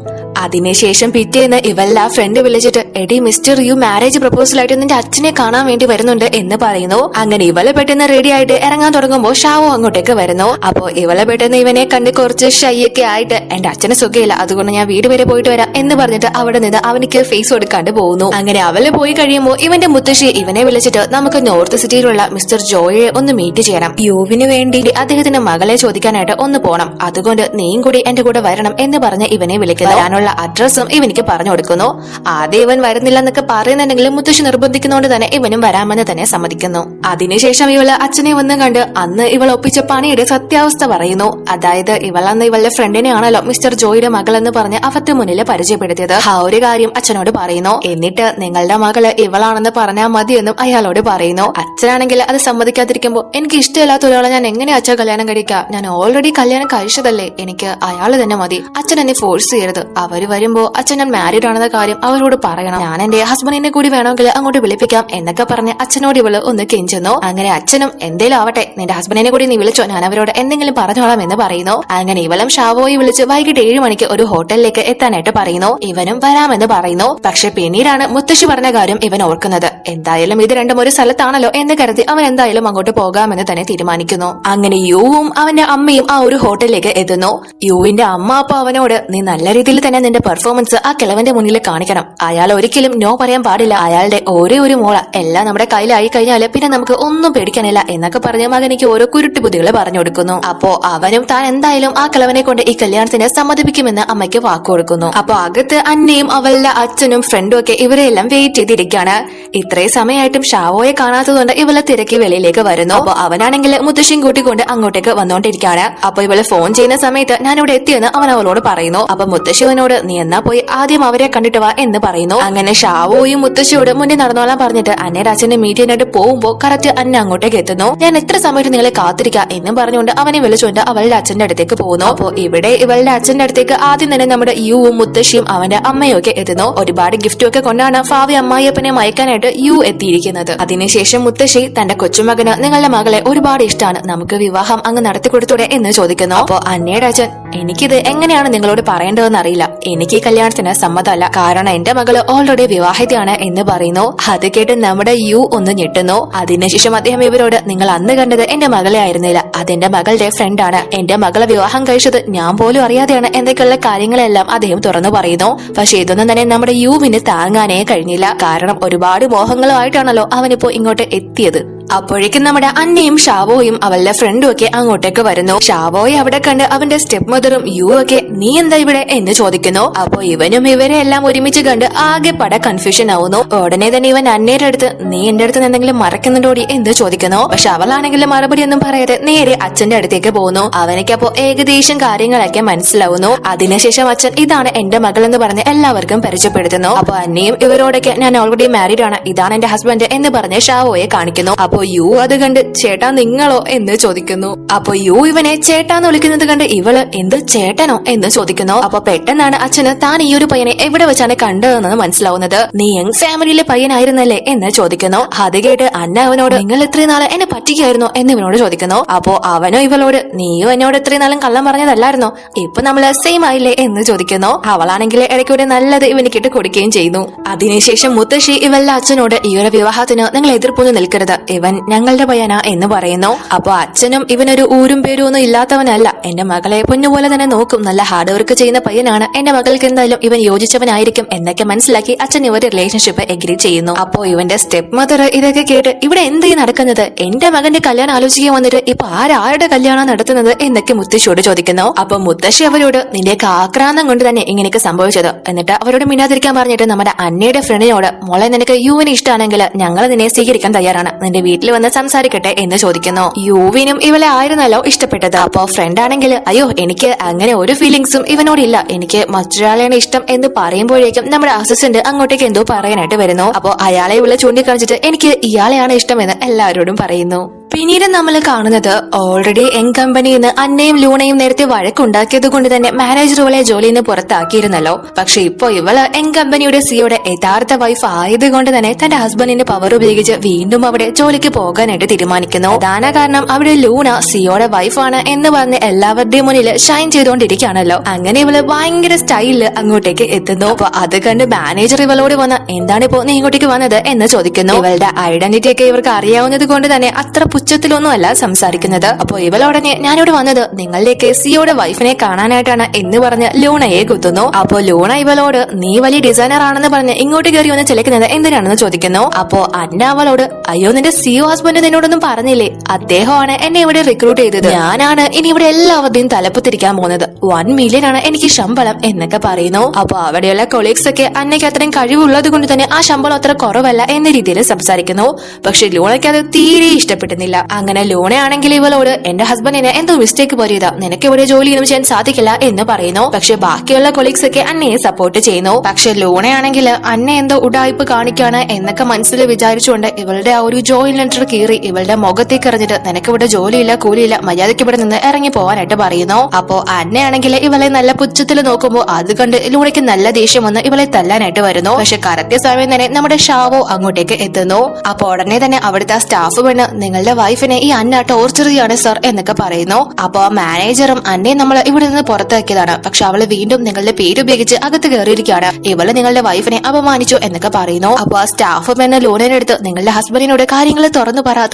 അതിനുശേഷം പിറ്റേന്ന് ഇവളുടെ ആ ഫ്രണ്ട് വിളിച്ചിട്ട് എടി മിസ്റ്റർ യു മാരേജ് പ്രപ്പോസലായിട്ട് നിന്റെ അച്ഛനെ കാണാൻ വേണ്ടി വരുന്നുണ്ട് എന്ന് പറയുന്നു. അങ്ങനെ ഇവള് പെട്ടെന്ന് റെഡി ആയിട്ട് ഇറങ്ങാൻ തുടങ്ങുമ്പോൾ ഷാവോ അങ്ങോട്ടേക്ക് വരുന്നു. അപ്പോ ഇവളെ പെട്ടെന്ന് ഇവനെ കണ്ട് കുറച്ച് ഷൈയൊക്കെ ആയിട്ട് എന്റെ അച്ഛന് സുഖമില്ല, അതുകൊണ്ട് ഞാൻ വീട് വരെ പോയിട്ട് വരാം എന്ന് പറഞ്ഞിട്ട് അവിടെ നിന്ന് അവനിക്ക് ഫേസ് കൊടുക്കാണ്ട് പോകുന്നു. അങ്ങനെ അവള് പോയി കഴിയുമ്പോൾ ഇവന്റെ മുത്തശ്ശി ഇവനെ വിളിച്ചിട്ട് നമുക്ക് നോർത്ത് സിറ്റിയിലുള്ള മിസ്റ്റർ ജോയെ ഒന്ന് മീറ്റ് ചെയ്യണം, യുവിന് വേണ്ടി അദ്ദേഹത്തിന്റെ മകളെ ചോദിക്കാനായിട്ട് ഒന്ന് പോണം, അതുകൊണ്ട് നീയും കൂടി എന്റെ കൂടെ വരണം എന്ന് പറഞ്ഞ് ഇവനെ വിളിക്കുന്നു. വരാനുള്ള അഡ്രസ്സും ഇവനിക്ക് പറഞ്ഞു കൊടുക്കുന്നു. ആദ്യം ഇവൻ വരുന്നില്ല എന്നൊക്കെ പറയുന്നുണ്ടെങ്കിലും മുത്തശ്ശി നിർബന്ധിക്കുന്നതുകൊണ്ട് തന്നെ ഇവനും വരാമെന്ന് തന്നെ സമ്മതിക്കുന്നു. അതിനുശേഷം ഇവള് അച്ഛനെ വന്ന് കണ്ട് അന്ന് ഇവൾ ഒപ്പിച്ച പണിയുടെ സത്യാവസ്ഥ പറയുന്നു. അതായത് ഇവളന്ന് ഇവളുടെ ഫ്രണ്ടിനെ ആണല്ലോ മിസ്റ്റർ ജോയിയുടെ മകൾ എന്ന് പറഞ്ഞ് അവരുടെ മുന്നിൽ പരിചയപ്പെടുത്തിയത്. ആ ഒരു കാര്യം അച്ഛനോട് പറയുന്നു. എന്നിട്ട് നിങ്ങളുടെ മകള് ഇവളാണെന്ന് പറഞ്ഞാൽ മതിയെന്നും അയാളോട് പറയുന്നു. അച്ഛനാണെങ്കിൽ അത് സമ്മതിക്കാതിരിക്കുമ്പോ എനിക്ക് ഇഷ്ടമില്ലാത്ത ഒരാളെ ഞാൻ എങ്ങനെ അച്ഛൻ കല്യാണം കഴിക്കാം, ഞാൻ ഓൾറെഡി കല്യാണം കഴിച്ചതല്ലേ, എനിക്ക് അയാള് തന്നെ മതി, അച്ഛൻ എന്നെ ഫോഴ്സ് ചെയ്യരുത്, അവര് വരുമ്പോ അച്ഛൻ ഞാൻ മാരീഡ് ആണെന്ന കാര്യം അവരോട് പറയണം, ഞാൻ എന്റെ ഹസ്ബൻഡിനെ കൂടി വേണമെങ്കിൽ അങ്ങോട്ട് വിളിപ്പിക്കാം എന്നൊക്കെ പറഞ്ഞ് അച്ഛനോട് ഇവള് ഒന്ന് കെഞ്ചുന്നു. അങ്ങനെ അച്ഛനും എന്തേലും ആവട്ടെ നിന്റെ ഹസ്ബൻഡിനെ കൂടി നീ വിളിച്ചോ, ഞാൻ അവരോട് എന്തെങ്കിലും പറഞ്ഞോളാം എന്ന് പറയുന്നു. അങ്ങനെ ഇവളും ഷാവോയെ വിളിച്ച് വൈകിട്ട് 7 മണിക്ക് ഒരു ഹോട്ടലിലേക്ക് എത്താനായിട്ട് പറയുന്നു. ഇവനും വരാമെന്ന് പറയുന്നു. പക്ഷെ പിന്നീടാണ് മുത്തശ്ശി പറഞ്ഞ കാര്യം ഇവൻ ഓർക്കുന്നത്. എന്തായാലും ഇത് രണ്ടും ഒരു സ്ഥലത്താണല്ലോ എന്ന് കരുതി അവൻ എന്തായാലും അങ്ങോട്ട് പോകാമെന്ന് തന്നെ തീരുമാനിക്കുന്നു. അങ്ങനെ യുവും അവന്റെ അമ്മയും ആ ഒരു ഹോട്ടലിലേക്ക് എത്തുന്നു. യുവിന്റെ അമ്മ അപ്പൊ അവനോട് നീ നല്ല രീതിയിൽ തന്നെ നിന്റെ പെർഫോമൻസ് ആ കിളവന്റെ മുന്നിൽ കാണിക്കണം, അയാൾ ഒരിക്കലും നോ പറയാൻ പാടില്ല, അയാളുടെ ഒരേ ഒരു മോള, എല്ലാം നമ്മുടെ കയ്യിലായി കഴിഞ്ഞാല് പിന്നെ നമുക്ക് ഒന്നും പേടിക്കാനില്ല എന്നൊക്കെ പറഞ്ഞ മകനിക്ക് ഓരോ കുരുട്ടു ബുദ്ധികള് പറഞ്ഞു കൊടുക്കുന്നു. അപ്പോ അവനും താൻ എന്തായാലും ആ കിളവനെ കൊണ്ട് ഈ കല്യാണത്തിന് സമ്മതിപ്പിക്കുമെന്ന് അമ്മയ്ക്ക് വാക്കു കൊടുക്കുന്നു. അപ്പൊ അകത്ത് അന്നയും അവളുടെ അച്ഛനും ഫ്രണ്ടും ഒക്കെ ഇവരെല്ലാം വെയിറ്റ് ചെയ്തിരിക്കുകയാണ്. ഇത്രയും സമയമായിട്ടും ഷാവോയെ കാണാത്തതുകൊണ്ട് ഇവളെ തിരക്കി വെളിയിലേക്ക് വരുന്നു. അപ്പൊ അവനാണെങ്കിൽ മുത്തശ്ശിയും കൂട്ടിക്കൊണ്ട് അങ്ങോട്ടേക്ക് വന്നോണ്ടിരിക്കുകയാണ്. അപ്പൊ ഇവള് ഫോൺ ചെയ്യുന്ന സമയത്ത് ഞാൻ ഇവിടെ എത്തിയെന്ന് അവൻ അവളോട് പറയുന്നു. അപ്പൊ മുത്തശ്ശി അവനോട് നീ എന്നാ പോയി ആദ്യം അവരെ കണ്ടിട്ട് വാ എന്ന് പറയുന്നു. അങ്ങനെ ഷാവോയും മുത്തശ്ശിയോട് മുന്നേ നടന്നോളാൻ പറഞ്ഞിട്ട് അന്നയുടെ അച്ഛനെ മീറ്റ് ചെയ്യാനായിട്ട് പോകുമ്പോ കറക്റ്റ് അന്ന അങ്ങോട്ടേക്ക് എത്തുന്നു. ഞാൻ എത്ര സമയത്ത് നിങ്ങളെ കാത്തിരിക്കാം എന്നും പറഞ്ഞുകൊണ്ട് അവനെ വിളിച്ചുകൊണ്ട് അവളുടെ അച്ഛന്റെ അടുത്തേക്ക് പോകുന്നു. അപ്പോ ഇവിടെ ഇവളുടെ അച്ഛന്റെ അടുത്തേക്ക് ആദ്യം തന്നെ നമ്മുടെ യുവും മുത്തശ്ശിയും അവന്റെ അമ്മയും ഒക്കെ എത്തുന്നു. ഒരുപാട് ഗിഫ്റ്റും ഒക്കെ കൊണ്ടാണ് ഭാവി അമ്മായിയപ്പനെ മയക്കാനായിട്ട് യു എത്തിയിരിക്കുന്നത്. അതിനുശേഷം മുത്തശ്ശി തന്റെ കൊച്ചുമകന് നിങ്ങളുടെ മകളെ ഒരുപാട് ഇഷ്ടമാണ്, നമുക്ക് വിവാഹം അങ്ങ് നടത്തി കൊടുത്തൂടെ എന്ന് ചോദിക്കുന്നു. അപ്പോ അന്നയുടെ അച്ഛൻ എനിക്കിത് എങ്ങനെയാണ് നിങ്ങളോട് പറയേണ്ടതെന്ന് അറിയില്ല, എനിക്ക് ഈ കല്യാണത്തിന് സമ്മതമല്ല, കാരണം എന്റെ മകള് ഓൾറെഡി വിവാഹിതയാണ് എന്ന് പറയുന്നു. അത് കേട്ട് നമ്മുടെ യു ഒന്ന് ഞെട്ടുന്നു. അതിനുശേഷം അദ്ദേഹം ഇവരോട്, നിങ്ങൾ അന്ന് കണ്ടത് എന്റെ മകളെ ആയിരുന്നില്ല, അതെന്റെ മകളുടെ ഫ്രണ്ടാണ്, എന്റെ മകളെ വിവാഹം കഴിച്ചത് ഞാൻ പോലും അറിയാതെയാണ് എന്നൊക്കെയുള്ള കാര്യങ്ങളെല്ലാം അദ്ദേഹം തുറന്നു പറയുന്നു. പക്ഷെ ഇതൊന്നും തന്നെ നമ്മുടെ യുവിന് താങ്ങാനേ കഴിഞ്ഞില്ല. കാരണം ഒരുപാട് മോഹങ്ങളുമായിട്ടാണല്ലോ അവനിപ്പോ ഇങ്ങോട്ട് എത്തിയത്. അപ്പോഴേക്കും നമ്മുടെ അന്നയും ഷാവോയും അവളുടെ ഫ്രണ്ടും ഒക്കെ അങ്ങോട്ടേക്ക് വരുന്നു. ഷാവോയെ അവിടെ കണ്ട് അവന്റെ സ്റ്റെപ്പ് മദറും യു ഒക്കെ നീ എന്താ ഇവിടെ എന്ന് ചോദിക്കുന്നു. അപ്പൊ ഇവനും ഇവരെ എല്ലാം ഒരുമിച്ച് കണ്ട് ആകെ പട കൺഫ്യൂഷൻ ആവുന്നു. ഉടനെ തന്നെ ഇവൻ അന്നയുടെ അടുത്ത്, നീ എന്റെ അടുത്ത് എന്തെങ്കിലും മറക്കുന്നുണ്ടോടി എന്ന് ചോദിക്കുന്നു. പക്ഷെ അവളാണെങ്കിൽ മറുപടി ഒന്നും പറയാതെ നേരെ അച്ഛന്റെ അടുത്തേക്ക് പോകുന്നു. അവനക്ക് അപ്പോ ഏകദേശം കാര്യങ്ങളൊക്കെ മനസ്സിലാവുന്നു. അതിനുശേഷം അച്ഛൻ ഇതാണ് എന്റെ മകൾ എന്ന് പറഞ്ഞ് എല്ലാവർക്കും പരിചയപ്പെടുത്തുന്നു. അപ്പൊ അന്നയും ഇവരോടൊക്കെ ഞാൻ ഓൾറെഡി മാരീഡ് ആണ്, ഇതാണ് എന്റെ ഹസ്ബൻഡ് എന്ന് പറഞ്ഞ് ഷാവോയെ കാണിക്കുന്നു. അപ്പൊ യു അത് കണ്ട് ചേട്ടാ നിങ്ങളോ എന്ന് ചോദിക്കുന്നു. അപ്പൊ യു ഇവനെ ചേട്ടാന്ന് വിളിക്കുന്നത് കണ്ട് ഇവള് എന്ത് ചേട്ടനോ എന്ന് ചോദിക്കുന്നു. അപ്പൊ പെട്ടെന്നാണ് അച്ഛന് താൻ ഈ ഒരു പയ്യനെ എവിടെ വെച്ചാണ് കണ്ടതെന്ന് മനസ്സിലാവുന്നത്. നീ യങ് ഫാമിലിയിലെ പയ്യനായിരുന്നല്ലേ എന്ന് ചോദിക്കുന്നു. അത് കേട്ട് അന്ന അവനോട് നിങ്ങൾ ഇത്രയും നാളെ എന്നെ പറ്റിക്കായിരുന്നോ എന്ന് ഇവനോട് ചോദിക്കുന്നു. അപ്പോ അവനോ ഇവളോട് നീയോ എന്നോട് ഇത്രയും നാളും കള്ളം പറഞ്ഞതല്ലായിരുന്നോ, ഇപ്പൊ നമ്മള് സെയിം ആയില്ലേ എന്ന് ചോദിക്കുന്നു. അവളാണെങ്കിൽ ഇടയ്ക്കൂടെ നല്ലത് ഇവന് കിട്ടി കൊടുക്കുകയും ചെയ്യുന്നു. അതിനുശേഷം മുത്തശ്ശി ഇവളുടെ അച്ഛനോട് ഈ ഒരു വിവാഹത്തിന് നിങ്ങൾ എതിർപ്പൊന്നും നിൽക്കരുത്, ഇവൻ ഞങ്ങളുടെ പയ്യനാ എന്ന് പറയുന്നു. അപ്പൊ അച്ഛനും ഇവനൊരു ഊരും പേരും ഒന്നും ഇല്ലാത്തവനല്ല, എന്റെ മകളെ പൊന്നുപോലെ തന്നെ നോക്കും, നല്ല ഹാർഡ് വർക്ക് ചെയ്യുന്ന പയ്യനാണ്, എന്റെ മകൾക്ക് എന്തായാലും ഇവൻ യോജിച്ചവനായിരിക്കും എന്നൊക്കെ മനസ്സിലാക്കി അച്ഛൻ ഇവരുടെ റിലേഷൻഷിപ്പ് എഗ്രി ചെയ്യുന്നു. അപ്പോ ഇവന്റെ സ്റ്റെപ്പ് മദർ ഇതൊക്കെ കേട്ട് ഇവിടെ എന്ത് നടക്കുന്നത്, എന്റെ മകന്റെ കല്യാണം ആലോചിക്കാൻ വന്നിട്ട് ഇപ്പൊ ആരുടെ കല്യാണം നടത്തുന്നത് എന്നൊക്കെ മുത്തശ്ശിയോട് ചോദിക്കുന്നു. അപ്പൊ മുത്തശ്ശി അവരോട് നിന്റെ ആക്രാന്തം കൊണ്ട് തന്നെ ഇങ്ങനെയൊക്കെ സംഭവിച്ചത്, എന്നിട്ട് അവരോട് മിണ്ടാതിരിക്കാൻ പറഞ്ഞിട്ട് നമ്മുടെ അന്നയുടെ ഫ്രണ്ടിനോട് മോളെ നിനക്ക് യുവിന് ഇഷ്ടമാണെങ്കിൽ ഞങ്ങൾ നിന്നെ സ്വീകരിക്കാൻ തയ്യാറാണ്, നിന്റെ വീട്ടിൽ വന്ന് സംസാരിക്കട്ടെ എന്ന് ചോദിക്കുന്നു. യുവിനും ഇവളെ ആയിരുന്നല്ലോ ഇഷ്ടപ്പെട്ടത്. അപ്പോ ഫ്രണ്ട് ആണെങ്കിൽ അയ്യോ എനിക്ക് അങ്ങനെ ഒരു ഫീലിങ്സും ഇവനോടില്ല, എനിക്ക് മറ്റൊരാളെയാണ് ഇഷ്ടം എന്ന് പറയുമ്പോഴേക്കും നമ്മുടെ അസിസ്റ്റന്റ് അങ്ങോട്ടേക്ക് എന്തോ പറയാനായിട്ട് വരുന്നു. അപ്പോ അയാളെ ഇവളെ ചൂണ്ടിക്കാണിച്ചിട്ട് എനിക്ക് ഇയാളെയാണ് ഇഷ്ടമെന്ന് എല്ലാവരോടും പറയുന്നു. പിന്നീട് നമ്മൾ കാണുന്നത് ഓൾറെഡി യങ് കമ്പനിയിൽ നിന്ന് അന്നയും ലൂണയും നേരത്തെ വഴക്കുണ്ടാക്കിയത് കൊണ്ട് തന്നെ മാനേജറുകളെ ജോലിയിൽ നിന്ന് പുറത്താക്കിയിരുന്നല്ലോ. പക്ഷെ ഇപ്പോ ഇവള് യങ് കമ്പനിയുടെ സിയുടെ യഥാർത്ഥ വൈഫ് ആയതുകൊണ്ട് തന്നെ തന്റെ ഹസ്ബൻഡിന്റെ പവർ ഉപയോഗിച്ച് വീണ്ടും അവിടെ ജോലിക്ക് പോകാനായിട്ട് തീരുമാനിക്കുന്നു. പ്രധാന കാരണം അവിടെ ലൂണ സിയുടെ വൈഫാണ് എന്ന് പറഞ്ഞ് എല്ലാവരുടെയും മുന്നിൽ ഷൈൻ ചെയ്തുകൊണ്ടിരിക്കുകയാണല്ലോ. അങ്ങനെ ഇവള് ഭയങ്കര സ്റ്റൈലില് അങ്ങോട്ടേക്ക് എത്തുന്നു. അപ്പൊ അത് കണ്ട് മാനേജർ ഇവളോട് വന്ന് എന്താണിപ്പോ നീ ഇങ്ങോട്ടേക്ക് വന്നത് എന്ന് ചോദിക്കുന്നു. ഇവളുടെ ഐഡന്റിറ്റി ഒക്കെ ഇവർക്ക് അറിയാവുന്നത് കൊണ്ട് തന്നെ അത്ര ഉച്ചത്തിലൊന്നും അല്ല സംസാരിക്കുന്നത്. അപ്പൊ ഇവളുടനെ ഞാനിവിടെ വന്നത് നിങ്ങളുടെയൊക്കെ സിയുടെ വൈഫിനെ കാണാനായിട്ടാണ് എന്ന് പറഞ്ഞ് ലൂണയെ കുത്തുന്നു. അപ്പൊ ലൂണ ഇവളോട് നീ വലിയ ഡിസൈനർ ആണെന്ന് പറഞ്ഞ് ഇങ്ങോട്ട് കയറി വന്ന് ചിലക്കുന്നത് എന്തിനാണെന്ന് ചോദിക്കുന്നു. അപ്പോ അന്ന അവളോട് അയ്യോ നിന്റെ സിഒ ഹസ്ബൻഡ് നിന്നോടൊന്നും പറഞ്ഞില്ലേ, അദ്ദേഹമാണ് എന്നെ ഇവിടെ റിക്രൂട്ട് ചെയ്തത്, ഞാനാണ് ഇനി ഇവിടെ എല്ലാവരുടെയും തലപ്പത്തിരിക്കാൻ പോകുന്നത്, 1 മില്യൺ ആണ് എനിക്ക് ശമ്പളം എന്നൊക്കെ പറയുന്നു. അപ്പൊ അവിടെയുള്ള കൊളീഗ്സ് ഒക്കെ അന്നയ്ക്ക് അത്രയും കഴിവുള്ളത് കൊണ്ട് തന്നെ ആ ശമ്പളം അത്ര കുറവല്ല എന്ന രീതിയിൽ സംസാരിക്കുന്നു. പക്ഷെ ലൂണയ്ക്ക് അത് തീരെ ഇഷ്ടപ്പെട്ടുന്നില്ല. അങ്ങനെ ലൂണയാണെങ്കിൽ ഇവളോട് എന്റെ ഹസ്ബൻഡിന് എന്തോ മിസ്റ്റേക്ക് പറ്റിയതാ, നിനക്ക് ഇവിടെ ജോലിയൊന്നും ചെയ്യാൻ സാധിക്കില്ല എന്ന് പറയുന്നു. പക്ഷെ ബാക്കിയുള്ള കൊളീഗ്സ് ഒക്കെ അന്നയെ സപ്പോർട്ട് ചെയ്യുന്നു. പക്ഷെ ലൂണയാണെങ്കിൽ അന്ന എന്തോ ഉടായ്പ് കാണിക്കാണ് എന്നൊക്കെ മനസ്സിൽ വിചാരിച്ചുകൊണ്ട് ഇവളുടെ ആ ഒരു ജോയിൻ ലെറ്റർ കീറി ഇവളുടെ മുഖത്തേക്ക് എറിഞ്ഞിട്ട് നിനക്ക് ഇവിടെ ജോലിയില്ല കൂലിയില്ല, മര്യാദയ്ക്ക് ഇവിടെ നിന്ന് ഇറങ്ങി പോവാനായിട്ട് പറയുന്നു. അപ്പോ അന്നയാണെങ്കിൽ ഇവളെ നല്ല പുച്ഛത്തിൽ നോക്കുമ്പോൾ അത് കണ്ട് ലൂണയ്ക്ക് നല്ല ദേഷ്യം വന്ന് ഇവളെ തല്ലാനായിട്ട് വരുന്നു. പക്ഷെ കറക്റ്റ് തന്നെ നമ്മുടെ ഷാവോ അങ്ങോട്ടേക്ക് എത്തുന്നു. അപ്പൊ ഉടനെ തന്നെ അവിടുത്തെ സ്റ്റാഫ് പെണ്ണ് നിങ്ങളുടെ വൈഫിനെ ഈ അന്ന ടോർച്ചർ ചെയ്യാണ് സർ എന്നൊക്കെ പറയുന്നു. അപ്പൊ മാനേജറും അന്നയെ നമ്മൾ ഇവിടെ നിന്ന് പുറത്താക്കിയതാണ്, പക്ഷെ അവള് വീണ്ടും നിങ്ങളുടെ പേര് ഉപയോഗിച്ച് അകത്ത് കയറിയിരിക്കുകയാണ്, ഇവള് നിങ്ങളുടെ വൈഫിനെ അപമാനിച്ചു എന്നൊക്കെ പറയുന്നു. അപ്പൊ ആ സ്റ്റാഫ് പെണ്ണ് ലൂണനെടുത്ത് നിങ്ങളുടെ ഹസ്ബൻഡിനോട് കാര്യങ്ങൾ തുറന്നു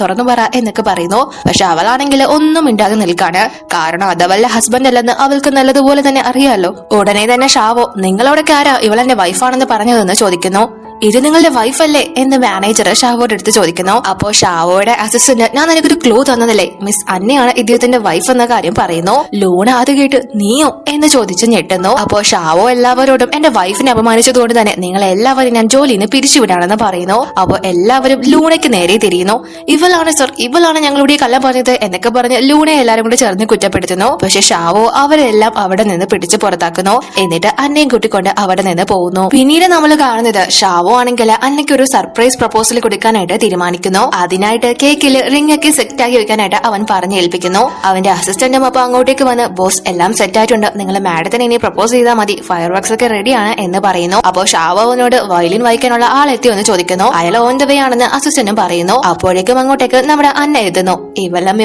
പറ എന്നൊക്കെ പറയുന്നു. പക്ഷെ അവളാണെങ്കിൽ ഒന്നും മിണ്ടാതെ നിൽക്കാണ്, കാരണം അതവളുടെ ഹസ്ബൻഡ് അല്ലെന്ന് അവൾക്ക് നല്ലതുപോലെ തന്നെ അറിയാലോ. ഉടനെ തന്നെ ഷാവോ നിങ്ങളോടൊക്കെ ആരാ ഇവളെന്റെ വൈഫാണെന്ന് പറഞ്ഞതെന്ന് ചോദിക്കുന്നു. ഇത് നിങ്ങളുടെ വൈഫല്ലേ എന്ന് മാനേജർ ഷാവോയുടെ അടുത്ത് ചോദിക്കുന്നു. അപ്പോ ഷാവോയുടെ അസിസ്റ്റന്റ് ഞാൻ നിനക്കൊരു ക്ലൂ തന്നതല്ലേ, മിസ് അന്നയാണ് ഇദ്ദേഹത്തിന്റെ വൈഫ് എന്ന കാര്യം പറയുന്നു. ലൂണ അത് കേട്ട് നീയോ എന്ന് ചോദിച്ച് ഞെട്ടുന്നു. അപ്പോ ഷാവോ എല്ലാവരോടും എന്റെ വൈഫിനെ അപമാനിച്ചതുകൊണ്ട് തന്നെ നിങ്ങൾ എല്ലാവരും ഞാൻ ജോലിയിൽ നിന്ന് പിരിച്ചുവിടാണെന്ന് പറയുന്നു. അപ്പോ എല്ലാവരും ലൂണയ്ക്ക് നേരെ തിരിയുന്നു. ഇവളാണ് സർ, ഇവളാണ് ഞങ്ങളുടെ കള്ളം പറഞ്ഞത് എന്നൊക്കെ പറഞ്ഞ് ലൂണ എല്ലാരും കൂടി ചേർന്ന് കുറ്റപ്പെടുത്തുന്നു. പക്ഷെ ഷാവോ അവരെല്ലാം അവിടെ നിന്ന് പിടിച്ചു പുറത്താക്കുന്നു. എന്നിട്ട് അന്നയും കൂട്ടിക്കൊണ്ട് അവിടെ നിന്ന് പോകുന്നു. പിന്നീട് നമ്മൾ കാണുന്നത് ഷാവോ ആണെങ്കിൽ അന്നയ്ക്ക് ഒരു സർപ്രൈസ് പ്രപ്പോസൽ കൊടുക്കാനായിട്ട് തീരുമാനിക്കുന്നു. അതിനായിട്ട് കേക്കിൽ റിംഗ് ഒക്കെ സെറ്റ് ആക്കി വെക്കാനായിട്ട് അവൻ പറഞ്ഞേൽപ്പിക്കുന്നു. അവന്റെ അസിസ്റ്റന്റും അപ്പൊ അങ്ങോട്ടേക്ക് വന്ന് ബോസ് എല്ലാം സെറ്റ് ആയിട്ടുണ്ട്, നിങ്ങൾ മാഡത്തിന് ഇനി പ്രപ്പോസ് ചെയ്താൽ മതി, ഫയർ വർക്സ് ഒക്കെ റെഡിയാണ് എന്ന് പറയുന്നു. അപ്പോ ഷാവോനോട് വയലിൻ വായിക്കാനുള്ള ആളെത്തിയോ എന്ന് ചോദിക്കുന്നു. അയാൾ ഓൺ ദ വേ ആണെന്ന് അസിസ്റ്റന്റും പറയുന്നു. അപ്പോഴേക്കും അങ്ങോട്ടേക്ക് നമ്മുടെ അന്ന എത്തുന്നു.